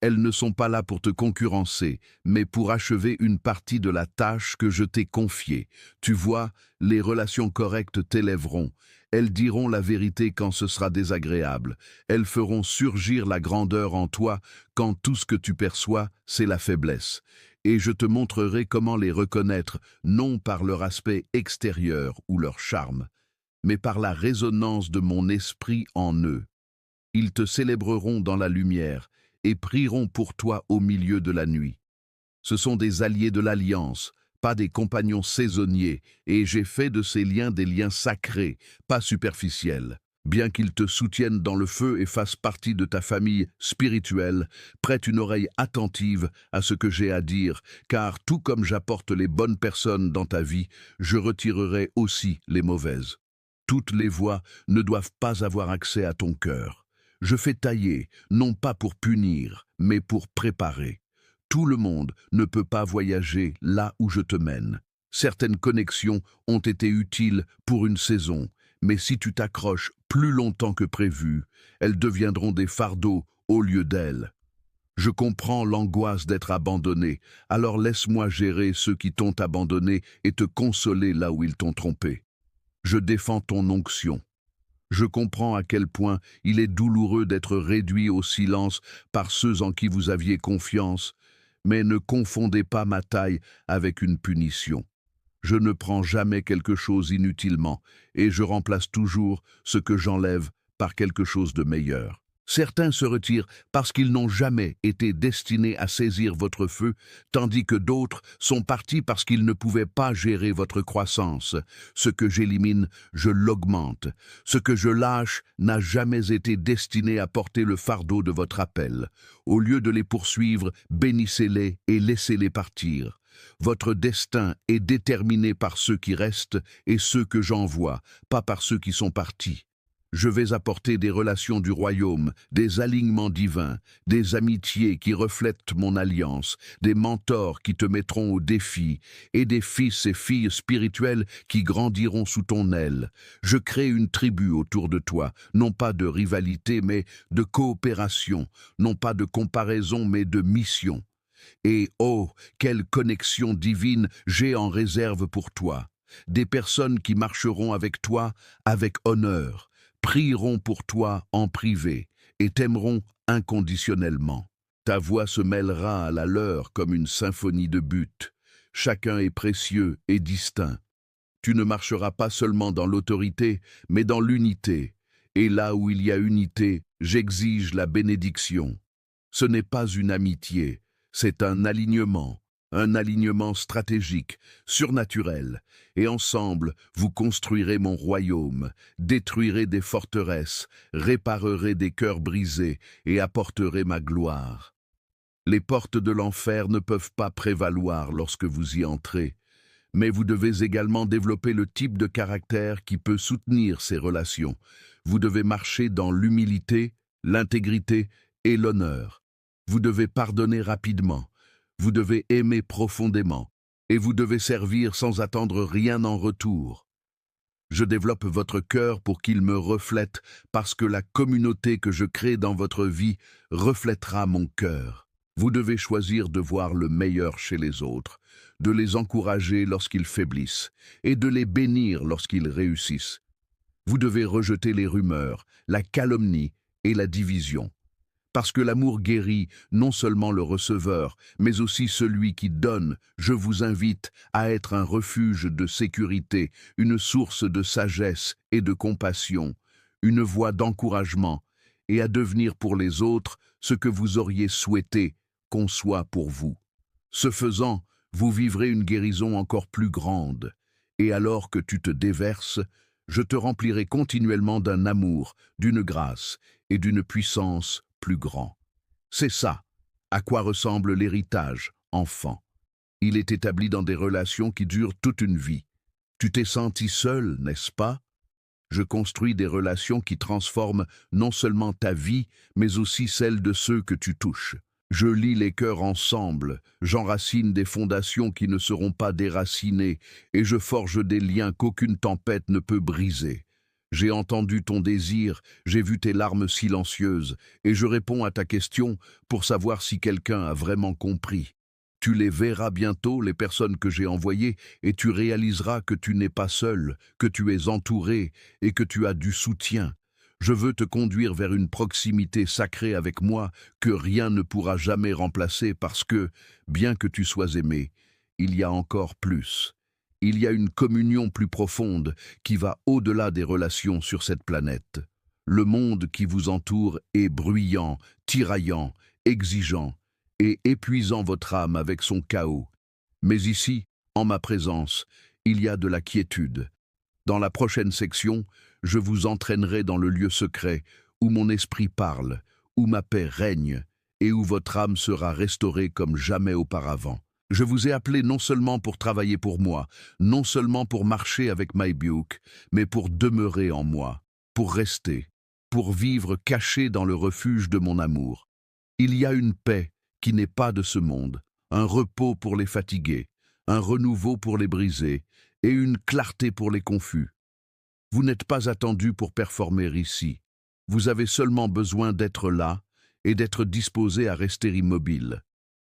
Elles ne sont pas là pour te concurrencer, mais pour achever une partie de la tâche que je t'ai confiée. Tu vois, les relations correctes t'élèveront. Elles diront la vérité quand ce sera désagréable. Elles feront surgir la grandeur en toi quand tout ce que tu perçois, c'est la faiblesse. Et je te montrerai comment les reconnaître, non par leur aspect extérieur ou leur charme, mais par la résonance de mon esprit en eux. Ils te célébreront dans la lumière et prieront pour toi au milieu de la nuit. Ce sont des alliés de l'alliance, pas des compagnons saisonniers, et j'ai fait de ces liens des liens sacrés, pas superficiels. Bien qu'ils te soutiennent dans le feu et fassent partie de ta famille spirituelle, prête une oreille attentive à ce que j'ai à dire, car tout comme j'apporte les bonnes personnes dans ta vie, je retirerai aussi les mauvaises. Toutes les voix ne doivent pas avoir accès à ton cœur. Je fais tailler, non pas pour punir, mais pour préparer. Tout le monde ne peut pas voyager là où je te mène. Certaines connexions ont été utiles pour une saison, mais si tu t'accroches plus longtemps que prévu, elles deviendront des fardeaux au lieu d'elles. Je comprends l'angoisse d'être abandonné, alors laisse-moi gérer ceux qui t'ont abandonné et te consoler là où ils t'ont trompé. Je défends ton onction. Je comprends à quel point il est douloureux d'être réduit au silence par ceux en qui vous aviez confiance, mais ne confondez pas ma taille avec une punition. Je ne prends jamais quelque chose inutilement, et je remplace toujours ce que j'enlève par quelque chose de meilleur. Certains se retirent parce qu'ils n'ont jamais été destinés à saisir votre feu, tandis que d'autres sont partis parce qu'ils ne pouvaient pas gérer votre croissance. Ce que j'élimine, je l'augmente. Ce que je lâche n'a jamais été destiné à porter le fardeau de votre appel. Au lieu de les poursuivre, bénissez-les et laissez-les partir. Votre destin est déterminé par ceux qui restent et ceux que j'envoie, pas par ceux qui sont partis. Je vais apporter des relations du royaume, des alignements divins, des amitiés qui reflètent mon alliance, des mentors qui te mettront au défi, et des fils et filles spirituels qui grandiront sous ton aile. Je crée une tribu autour de toi, non pas de rivalité, mais de coopération, non pas de comparaison, mais de mission. Et oh, quelle connexion divine j'ai en réserve pour toi! Des personnes qui marcheront avec toi avec honneur, prieront pour toi en privé et t'aimeront inconditionnellement. Ta voix se mêlera à la leur comme une symphonie de buts. Chacun est précieux et distinct. Tu ne marcheras pas seulement dans l'autorité, mais dans l'unité. Et là où il y a unité, j'exige la bénédiction. Ce n'est pas une amitié, c'est un alignement stratégique, surnaturel, et ensemble, vous construirez mon royaume, détruirez des forteresses, réparerez des cœurs brisés et apporterez ma gloire. Les portes de l'enfer ne peuvent pas prévaloir lorsque vous y entrez, mais vous devez également développer le type de caractère qui peut soutenir ces relations. Vous devez marcher dans l'humilité, l'intégrité et l'honneur. Vous devez pardonner rapidement. Vous devez aimer profondément, et vous devez servir sans attendre rien en retour. Je développe votre cœur pour qu'il me reflète, parce que la communauté que je crée dans votre vie reflètera mon cœur. Vous devez choisir de voir le meilleur chez les autres, de les encourager lorsqu'ils faiblissent, et de les bénir lorsqu'ils réussissent. Vous devez rejeter les rumeurs, la calomnie et la division. Parce que l'amour guérit non seulement le receveur, mais aussi celui qui donne. Je vous invite à être un refuge de sécurité, une source de sagesse et de compassion, une voie d'encouragement, et à devenir pour les autres ce que vous auriez souhaité qu'on soit pour vous. Ce faisant, vous vivrez une guérison encore plus grande, et alors que tu te déverses, Je te remplirai continuellement d'un amour, d'une grâce et d'une puissance plus grand. C'est ça, à quoi ressemble l'héritage, enfant. Il est établi dans des relations qui durent toute une vie. Tu t'es senti seul, n'est-ce pas? Je construis des relations qui transforment non seulement ta vie, mais aussi celle de ceux que tu touches. Je lie les cœurs ensemble, j'enracine des fondations qui ne seront pas déracinées, et je forge des liens qu'aucune tempête ne peut briser. J'ai entendu ton désir, j'ai vu tes larmes silencieuses, et je réponds à ta question pour savoir si quelqu'un a vraiment compris. Tu les verras bientôt, les personnes que j'ai envoyées, et tu réaliseras que tu n'es pas seul, que tu es entouré et que tu as du soutien. Je veux te conduire vers une proximité sacrée avec moi que rien ne pourra jamais remplacer parce que, bien que tu sois aimé, il y a encore plus. Il y a une communion plus profonde qui va au-delà des relations sur cette planète. Le monde qui vous entoure est bruyant, tiraillant, exigeant et épuisant votre âme avec son chaos. Mais ici, en ma présence, il y a de la quiétude. Dans la prochaine section, je vous entraînerai dans le lieu secret où mon esprit parle, où ma paix règne et où votre âme sera restaurée comme jamais auparavant. Je vous ai appelé non seulement pour travailler pour moi, non seulement pour marcher avec MyBuke, mais pour demeurer en moi, pour rester, pour vivre caché dans le refuge de mon amour. Il y a une paix qui n'est pas de ce monde, un repos pour les fatigués, un renouveau pour les brisés et une clarté pour les confus. Vous n'êtes pas attendu pour performer ici. Vous avez seulement besoin d'être là et d'être disposé à rester immobile.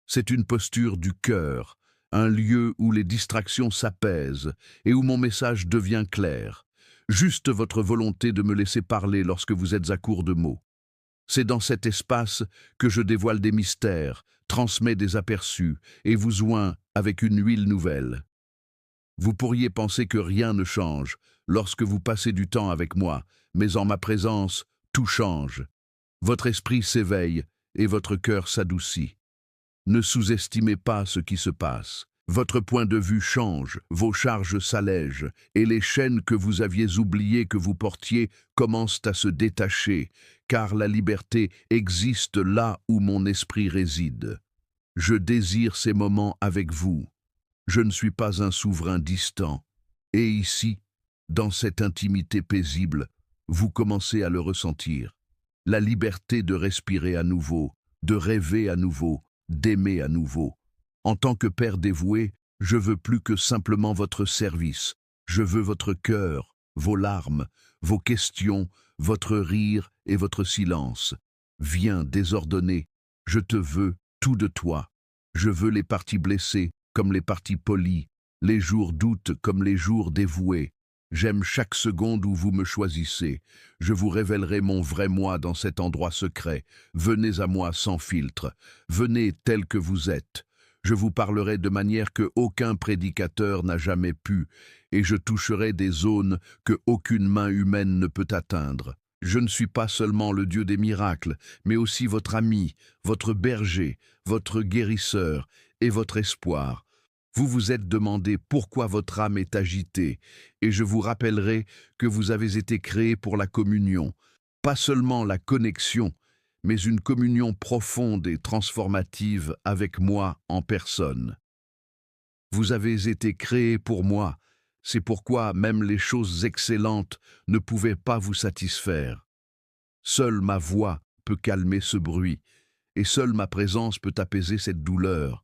C'est une posture du cœur, un lieu où les distractions s'apaisent et où mon message devient clair. Juste votre volonté de me laisser parler lorsque vous êtes à court de mots. C'est dans cet espace que je dévoile des mystères, transmets des aperçus et vous oins avec une huile nouvelle. Vous pourriez penser que rien ne change lorsque vous passez du temps avec moi, mais en ma présence, tout change. Votre esprit s'éveille et votre cœur s'adoucit. Ne sous-estimez pas ce qui se passe. Votre point de vue change, vos charges s'allègent, et les chaînes que vous aviez oubliées que vous portiez commencent à se détacher, car la liberté existe là où mon esprit réside. Je désire ces moments avec vous. Je ne suis pas un souverain distant. Et ici, dans cette intimité paisible, vous commencez à le ressentir. La liberté de respirer à nouveau, de rêver à nouveau, d'aimer à nouveau. En tant que père dévoué, je veux plus que simplement votre service. Je veux votre cœur, vos larmes, vos questions, votre rire et votre silence. Viens désordonner, je te veux, tout de toi. Je veux les parties blessées comme les parties polies, les jours d'août comme les jours dévoués. J'aime chaque seconde où vous me choisissez. Je vous révélerai mon vrai moi dans cet endroit secret. Venez à moi sans filtre. Venez tel que vous êtes. Je vous parlerai de manière que aucun prédicateur n'a jamais pu, et je toucherai des zones que aucune main humaine ne peut atteindre. Je ne suis pas seulement le Dieu des miracles, mais aussi votre ami, votre berger, votre guérisseur et votre espoir. Vous vous êtes demandé pourquoi votre âme est agitée, et je vous rappellerai que vous avez été créé pour la communion, pas seulement la connexion, mais une communion profonde et transformative avec moi en personne. Vous avez été créé pour moi, c'est pourquoi même les choses excellentes ne pouvaient pas vous satisfaire. Seule ma voix peut calmer ce bruit, et seule ma présence peut apaiser cette douleur.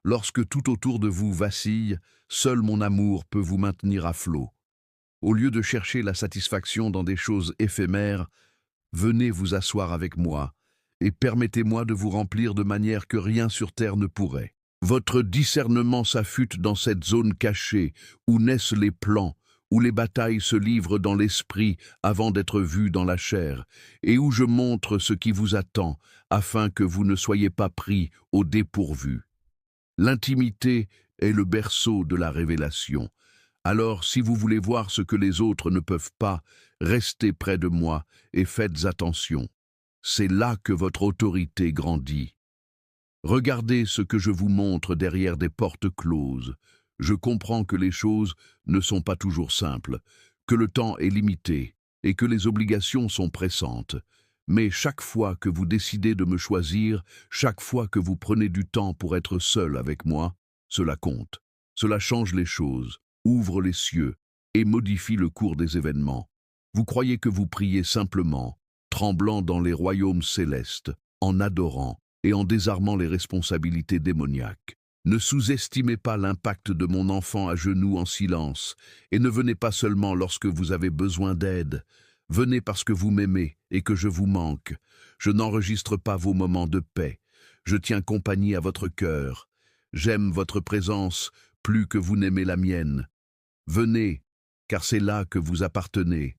Lorsque tout autour de vous vacille, seul mon amour peut vous maintenir à flot. Au lieu de chercher la satisfaction dans des choses éphémères, venez vous asseoir avec moi et permettez-moi de vous remplir de manière que rien sur terre ne pourrait. Votre discernement s'affûte dans cette zone cachée où naissent les plans, où les batailles se livrent dans l'esprit avant d'être vues dans la chair, et où je montre ce qui vous attend afin que vous ne soyez pas pris au dépourvu. L'intimité est le berceau de la révélation. Alors, si vous voulez voir ce que les autres ne peuvent pas, restez près de moi et faites attention. C'est là que votre autorité grandit. Regardez ce que je vous montre derrière des portes closes. Je comprends que les choses ne sont pas toujours simples, que le temps est limité et que les obligations sont pressantes. Mais chaque fois que vous décidez de me choisir, chaque fois que vous prenez du temps pour être seul avec moi, cela compte. Cela change les choses, ouvre les cieux et modifie le cours des événements. Vous croyez que vous priez simplement, tremblant dans les royaumes célestes, en adorant et en désarmant les responsabilités démoniaques. Ne sous-estimez pas l'impact de mon enfant à genoux en silence, et ne venez pas seulement lorsque vous avez besoin d'aide. Venez parce que vous m'aimez et que je vous manque. Je n'enregistre pas vos moments de paix. Je tiens compagnie à votre cœur. J'aime votre présence plus que vous n'aimez la mienne. Venez, car c'est là que vous appartenez.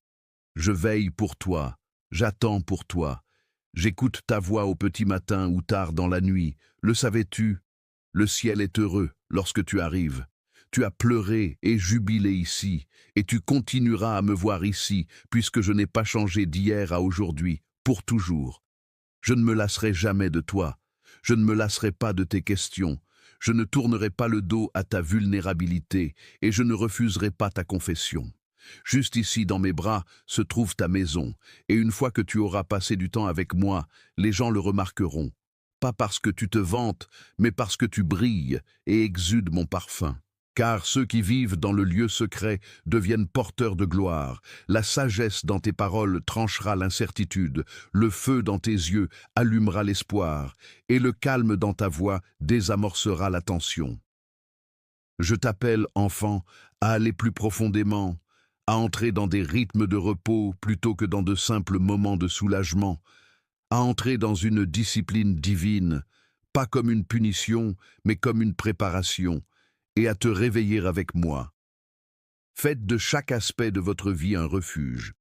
Je veille pour toi, j'attends pour toi. J'écoute ta voix au petit matin ou tard dans la nuit. Le savais-tu? Le ciel est heureux lorsque tu arrives. Tu as pleuré et jubilé ici, et tu continueras à me voir ici, puisque je n'ai pas changé d'hier à aujourd'hui, pour toujours. Je ne me lasserai jamais de toi. Je ne me lasserai pas de tes questions. Je ne tournerai pas le dos à ta vulnérabilité, et je ne refuserai pas ta confession. Juste ici, dans mes bras, se trouve ta maison, et une fois que tu auras passé du temps avec moi, les gens le remarqueront. Pas parce que tu te vantes, mais parce que tu brilles et exudes mon parfum. Car ceux qui vivent dans le lieu secret deviennent porteurs de gloire. La sagesse dans tes paroles tranchera l'incertitude, le feu dans tes yeux allumera l'espoir, et le calme dans ta voix désamorcera la tension. Je t'appelle, enfant, à aller plus profondément, à entrer dans des rythmes de repos plutôt que dans de simples moments de soulagement, à entrer dans une discipline divine, pas comme une punition, mais comme une préparation, et à te réveiller avec moi. Faites de chaque aspect de votre vie un refuge.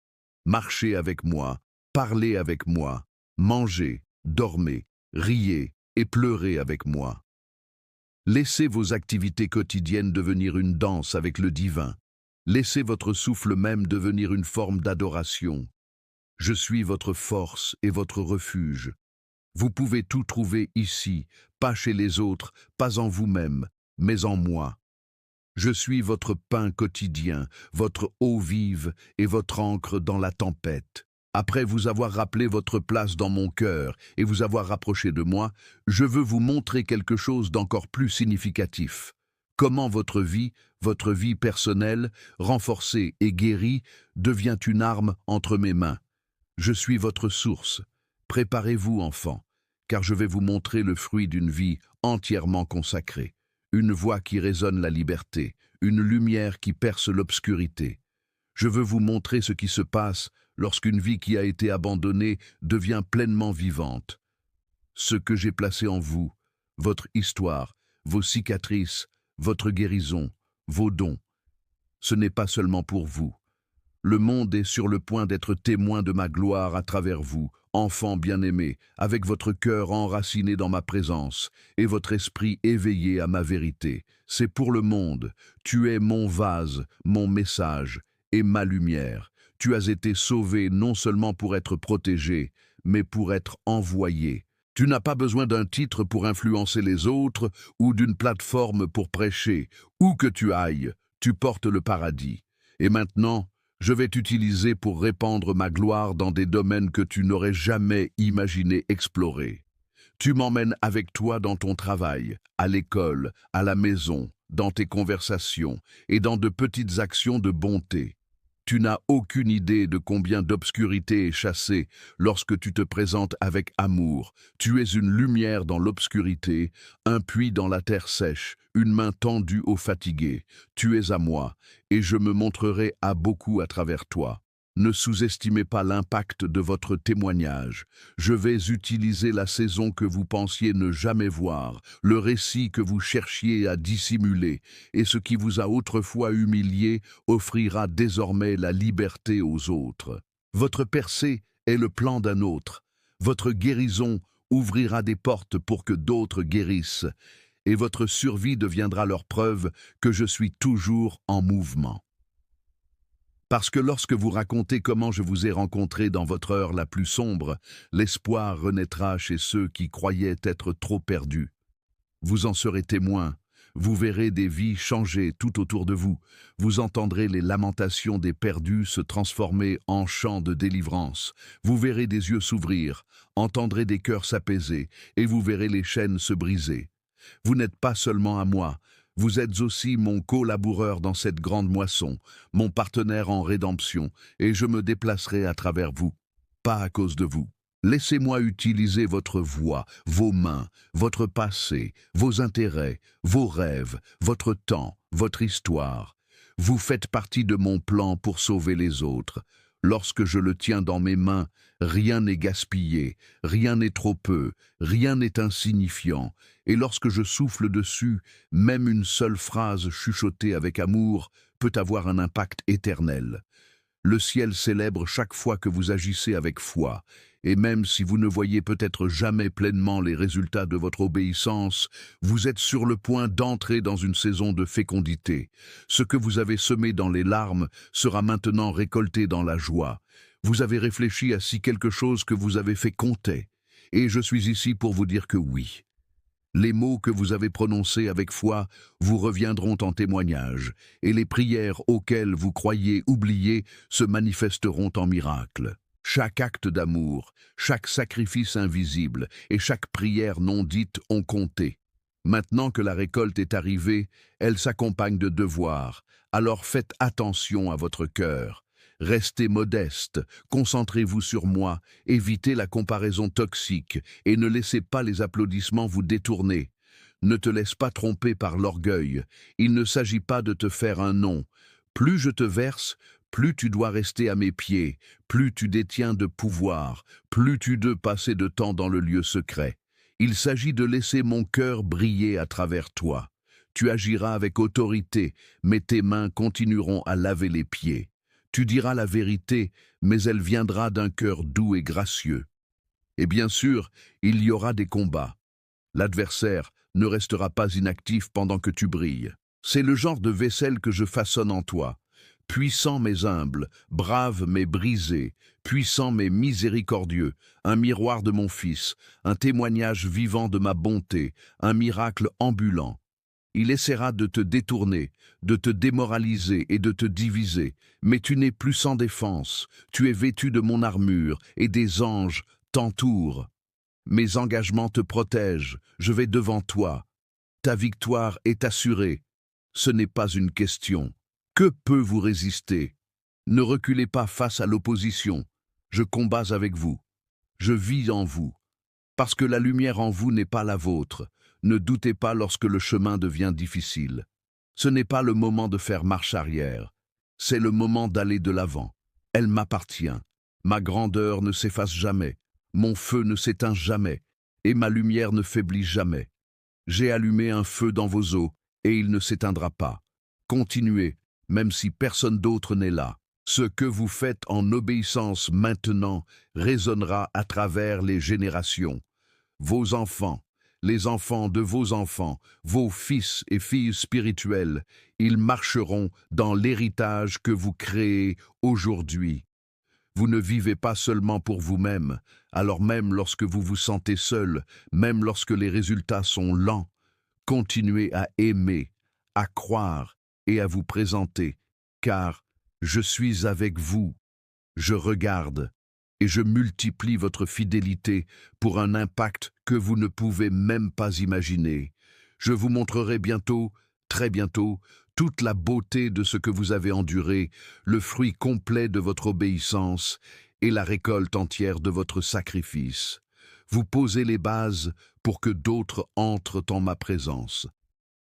Marchez avec moi, parlez avec moi, mangez, dormez, riez et pleurez avec moi. Laissez vos activités quotidiennes devenir une danse avec le divin. Laissez votre souffle même devenir une forme d'adoration. Je suis votre force et votre refuge. Vous pouvez tout trouver ici, pas chez les autres, pas en vous-même, mais en moi. Je suis votre pain quotidien, votre eau vive et votre ancre dans la tempête. Après vous avoir rappelé votre place dans mon cœur et vous avoir rapproché de moi, je veux vous montrer quelque chose d'encore plus significatif. Comment votre vie personnelle, renforcée et guérie, devient une arme entre mes mains. Je suis votre source. Préparez-vous, enfants, car je vais vous montrer le fruit d'une vie entièrement consacrée. Une voix qui résonne la liberté, une lumière qui perce l'obscurité. Je veux vous montrer ce qui se passe lorsqu'une vie qui a été abandonnée devient pleinement vivante. Ce que j'ai placé en vous, votre histoire, vos cicatrices, votre guérison, vos dons, ce n'est pas seulement pour vous. Le monde est sur le point d'être témoin de ma gloire à travers vous, enfants bien-aimés, avec votre cœur enraciné dans ma présence et votre esprit éveillé à ma vérité. C'est pour le monde. Tu es mon vase, mon message et ma lumière. Tu as été sauvé non seulement pour être protégé, mais pour être envoyé. Tu n'as pas besoin d'un titre pour influencer les autres ou d'une plateforme pour prêcher. Où que tu ailles, tu portes le paradis. Et maintenant, je vais t'utiliser pour répandre ma gloire dans des domaines que tu n'aurais jamais imaginé explorer. Tu m'emmènes avec toi dans ton travail, à l'école, à la maison, dans tes conversations et dans de petites actions de bonté. Tu n'as aucune idée de combien d'obscurité est chassée lorsque tu te présentes avec amour. Tu es une lumière dans l'obscurité, un puits dans la terre sèche, une main tendue aux fatigués. Tu es à moi, et je me montrerai à beaucoup à travers toi. Ne sous-estimez pas l'impact de votre témoignage. Je vais utiliser la saison que vous pensiez ne jamais voir, le récit que vous cherchiez à dissimuler, et ce qui vous a autrefois humilié offrira désormais la liberté aux autres. Votre percée est le plan d'un autre. Votre guérison ouvrira des portes pour que d'autres guérissent, et votre survie deviendra leur preuve que je suis toujours en mouvement. Parce que lorsque vous racontez comment je vous ai rencontré dans votre heure la plus sombre, l'espoir renaîtra chez ceux qui croyaient être trop perdus. Vous en serez témoin. Vous verrez des vies changer tout autour de vous. Vous entendrez les lamentations des perdus se transformer en chants de délivrance. Vous verrez des yeux s'ouvrir, entendrez des cœurs s'apaiser, et vous verrez les chaînes se briser. Vous n'êtes pas seulement à moi, vous êtes aussi mon collaborateur dans cette grande moisson, mon partenaire en rédemption, et je me déplacerai à travers vous, pas à cause de vous. Laissez-moi utiliser votre voix, vos mains, votre passé, vos intérêts, vos rêves, votre temps, votre histoire. Vous faites partie de mon plan pour sauver les autres. Lorsque je le tiens dans mes mains, rien n'est gaspillé, rien n'est trop peu, rien n'est insignifiant. Et lorsque je souffle dessus, même une seule phrase chuchotée avec amour peut avoir un impact éternel. Le ciel célèbre chaque fois que vous agissez avec foi, et même si vous ne voyez peut-être jamais pleinement les résultats de votre obéissance, vous êtes sur le point d'entrer dans une saison de fécondité. Ce que vous avez semé dans les larmes sera maintenant récolté dans la joie. Vous avez réfléchi à si quelque chose que vous avez fait comptait, et je suis ici pour vous dire que oui. Les mots que vous avez prononcés avec foi vous reviendront en témoignage, et les prières auxquelles vous croyez oubliées se manifesteront en miracles. Chaque acte d'amour, chaque sacrifice invisible et chaque prière non dite ont compté. Maintenant que la récolte est arrivée, elle s'accompagne de devoirs, alors faites attention à votre cœur. Restez modeste, concentrez-vous sur moi, évitez la comparaison toxique et ne laissez pas les applaudissements vous détourner. Ne te laisse pas tromper par l'orgueil, il ne s'agit pas de te faire un nom. Plus je te verse, plus tu dois rester à mes pieds, plus tu détiens de pouvoir, plus tu dois passer de temps dans le lieu secret. Il s'agit de laisser mon cœur briller à travers toi. Tu agiras avec autorité, mais tes mains continueront à laver les pieds. Tu diras la vérité, mais elle viendra d'un cœur doux et gracieux. Et bien sûr, il y aura des combats. L'adversaire ne restera pas inactif pendant que tu brilles. C'est le genre de vaisselle que je façonne en toi. Puissant mais humble, brave mais brisé, puissant mais miséricordieux, un miroir de mon Fils, un témoignage vivant de ma bonté, un miracle ambulant. Il essaiera de te détourner, de te démoraliser et de te diviser, mais tu n'es plus sans défense, tu es vêtu de mon armure et des anges t'entourent. Mes engagements te protègent, je vais devant toi. Ta victoire est assurée. Ce n'est pas une question. Que peut vous résister? Ne reculez pas face à l'opposition. Je combats avec vous. Je vis en vous. Parce que la lumière en vous n'est pas la vôtre. Ne doutez pas lorsque le chemin devient difficile. Ce n'est pas le moment de faire marche arrière. C'est le moment d'aller de l'avant. Elle m'appartient. Ma grandeur ne s'efface jamais. Mon feu ne s'éteint jamais. Et ma lumière ne faiblit jamais. J'ai allumé un feu dans vos os, et il ne s'éteindra pas. Continuez, même si personne d'autre n'est là. Ce que vous faites en obéissance maintenant résonnera à travers les générations. Vos enfants, les enfants de vos enfants, vos fils et filles spirituels, ils marcheront dans l'héritage que vous créez aujourd'hui. Vous ne vivez pas seulement pour vous-même, alors même lorsque vous vous sentez seul, même lorsque les résultats sont lents, continuez à aimer, à croire et à vous présenter, car je suis avec vous, je regarde et je multiplie votre fidélité pour un impact que vous ne pouvez même pas imaginer. Je vous montrerai bientôt, très bientôt, toute la beauté de ce que vous avez enduré, le fruit complet de votre obéissance et la récolte entière de votre sacrifice. Vous posez les bases pour que d'autres entrent en ma présence.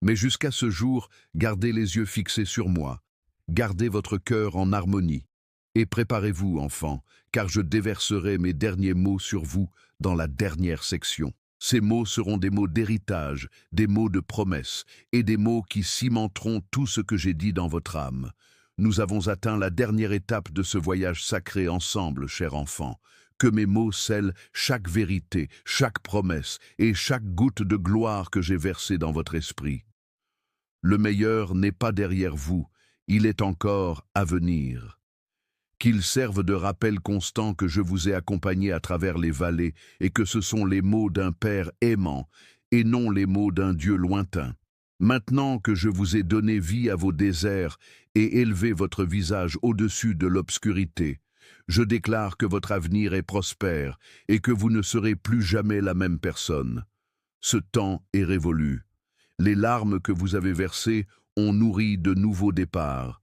Mais jusqu'à ce jour, gardez les yeux fixés sur moi. Gardez votre cœur en harmonie. Et préparez-vous, enfants, car je déverserai mes derniers mots sur vous dans la dernière section. Ces mots seront des mots d'héritage, des mots de promesse, et des mots qui cimenteront tout ce que j'ai dit dans votre âme. Nous avons atteint la dernière étape de ce voyage sacré ensemble, chers enfants. Que mes mots scellent chaque vérité, chaque promesse et chaque goutte de gloire que j'ai versée dans votre esprit. Le meilleur n'est pas derrière vous, il est encore à venir. Qu'il serve de rappel constant que je vous ai accompagné à travers les vallées et que ce sont les mots d'un Père aimant et non les mots d'un Dieu lointain. Maintenant que je vous ai donné vie à vos déserts et élevé votre visage au-dessus de l'obscurité, je déclare que votre avenir est prospère et que vous ne serez plus jamais la même personne. Ce temps est révolu. Les larmes que vous avez versées ont nourri de nouveaux départs.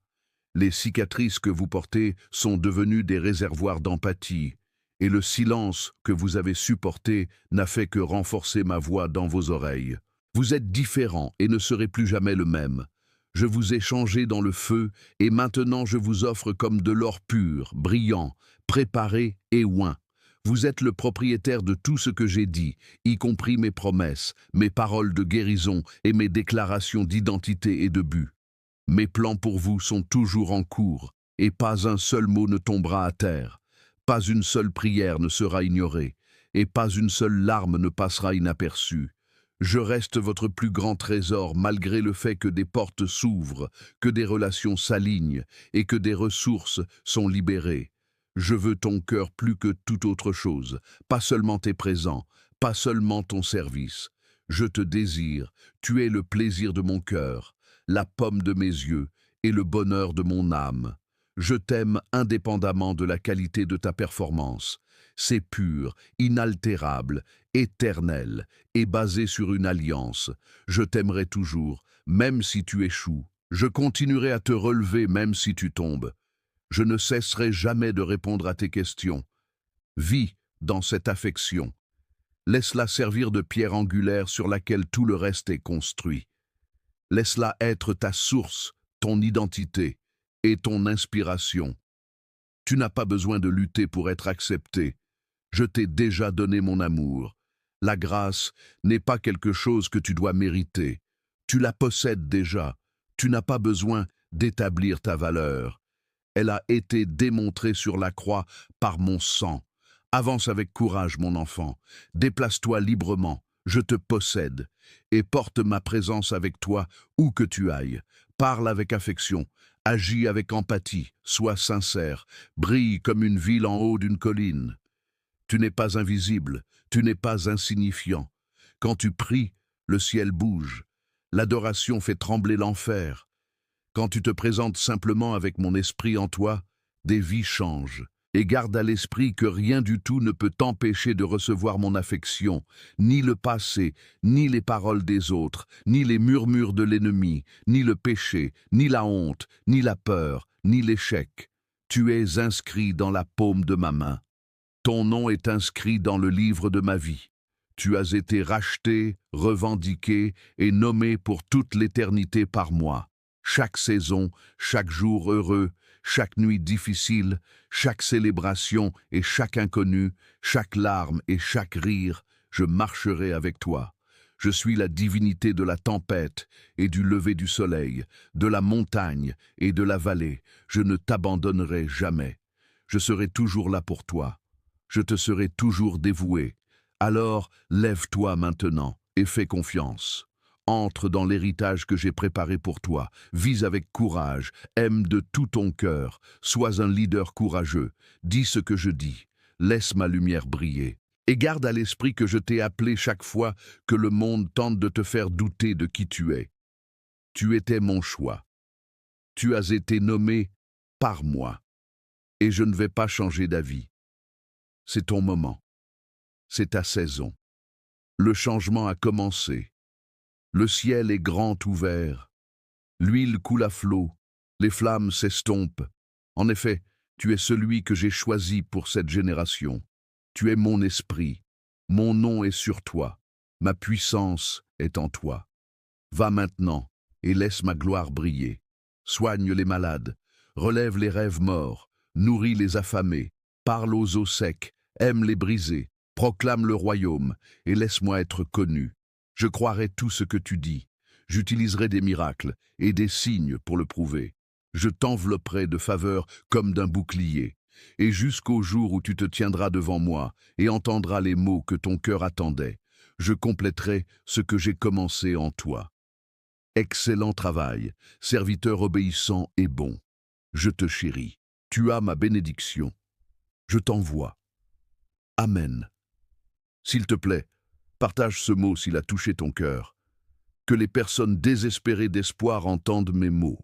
Les cicatrices que vous portez sont devenues des réservoirs d'empathie, et le silence que vous avez supporté n'a fait que renforcer ma voix dans vos oreilles. Vous êtes différent et ne serez plus jamais le même. Je vous ai changé dans le feu, et maintenant je vous offre comme de l'or pur, brillant, préparé et oint. Vous êtes le propriétaire de tout ce que j'ai dit, y compris mes promesses, mes paroles de guérison et mes déclarations d'identité et de but. Mes plans pour vous sont toujours en cours, et pas un seul mot ne tombera à terre. Pas une seule prière ne sera ignorée, et pas une seule larme ne passera inaperçue. Je reste votre plus grand trésor malgré le fait que des portes s'ouvrent, que des relations s'alignent et que des ressources sont libérées. Je veux ton cœur plus que toute autre chose, pas seulement tes présents, pas seulement ton service. Je te désire, tu es le plaisir de mon cœur, la pomme de mes yeux et le bonheur de mon âme. Je t'aime indépendamment de la qualité de ta performance. C'est pur, inaltérable, éternel et basé sur une alliance. Je t'aimerai toujours, même si tu échoues. Je continuerai à te relever même si tu tombes. Je ne cesserai jamais de répondre à tes questions. Vis dans cette affection. Laisse-la servir de pierre angulaire sur laquelle tout le reste est construit. Laisse-la être ta source, ton identité et ton inspiration. Tu n'as pas besoin de lutter pour être accepté. Je t'ai déjà donné mon amour. La grâce n'est pas quelque chose que tu dois mériter. Tu la possèdes déjà. Tu n'as pas besoin d'établir ta valeur. Elle a été démontrée sur la croix par mon sang. Avance avec courage, mon enfant. Déplace-toi librement. Je te possède. Et porte ma présence avec toi où que tu ailles. Parle avec affection. Agis avec empathie. Sois sincère. Brille comme une ville en haut d'une colline. Tu n'es pas invisible, tu n'es pas insignifiant. Quand tu pries, le ciel bouge. L'adoration fait trembler l'enfer. Quand tu te présentes simplement avec mon esprit en toi, des vies changent. Et garde à l'esprit que rien du tout ne peut t'empêcher de recevoir mon affection, ni le passé, ni les paroles des autres, ni les murmures de l'ennemi, ni le péché, ni la honte, ni la peur, ni l'échec. Tu es inscrit dans la paume de ma main. Ton nom est inscrit dans le livre de ma vie. Tu as été racheté, revendiqué et nommé pour toute l'éternité par moi. Chaque saison, chaque jour heureux, chaque nuit difficile, chaque célébration et chaque inconnu, chaque larme et chaque rire, je marcherai avec toi. Je suis la divinité de la tempête et du lever du soleil, de la montagne et de la vallée. Je ne t'abandonnerai jamais. Je serai toujours là pour toi. Je te serai toujours dévoué. Alors, lève-toi maintenant et fais confiance. Entre dans l'héritage que j'ai préparé pour toi. Vis avec courage, aime de tout ton cœur. Sois un leader courageux. Dis ce que je dis. Laisse ma lumière briller. Et garde à l'esprit que je t'ai appelé chaque fois que le monde tente de te faire douter de qui tu es. Tu étais mon choix. Tu as été nommé par moi. Et je ne vais pas changer d'avis. C'est ton moment. C'est ta saison. Le changement a commencé. Le ciel est grand ouvert. L'huile coule à flot. Les flammes s'estompent. En effet, tu es celui que j'ai choisi pour cette génération. Tu es mon esprit. Mon nom est sur toi. Ma puissance est en toi. Va maintenant et laisse ma gloire briller. Soigne les malades. Relève les rêves morts. Nourris les affamés. Parle aux os secs. Aime les brisés. Proclame le royaume et laisse-moi être connu. Je croirai tout ce que tu dis. J'utiliserai des miracles et des signes pour le prouver. Je t'envelopperai de faveur comme d'un bouclier. Et jusqu'au jour où tu te tiendras devant moi et entendras les mots que ton cœur attendait, je compléterai ce que j'ai commencé en toi. Excellent travail, serviteur obéissant et bon. Je te chéris. Tu as ma bénédiction. Je t'envoie. Amen. S'il te plaît, partage ce mot s'il a touché ton cœur. que les personnes désespérées d'espoir entendent mes mots.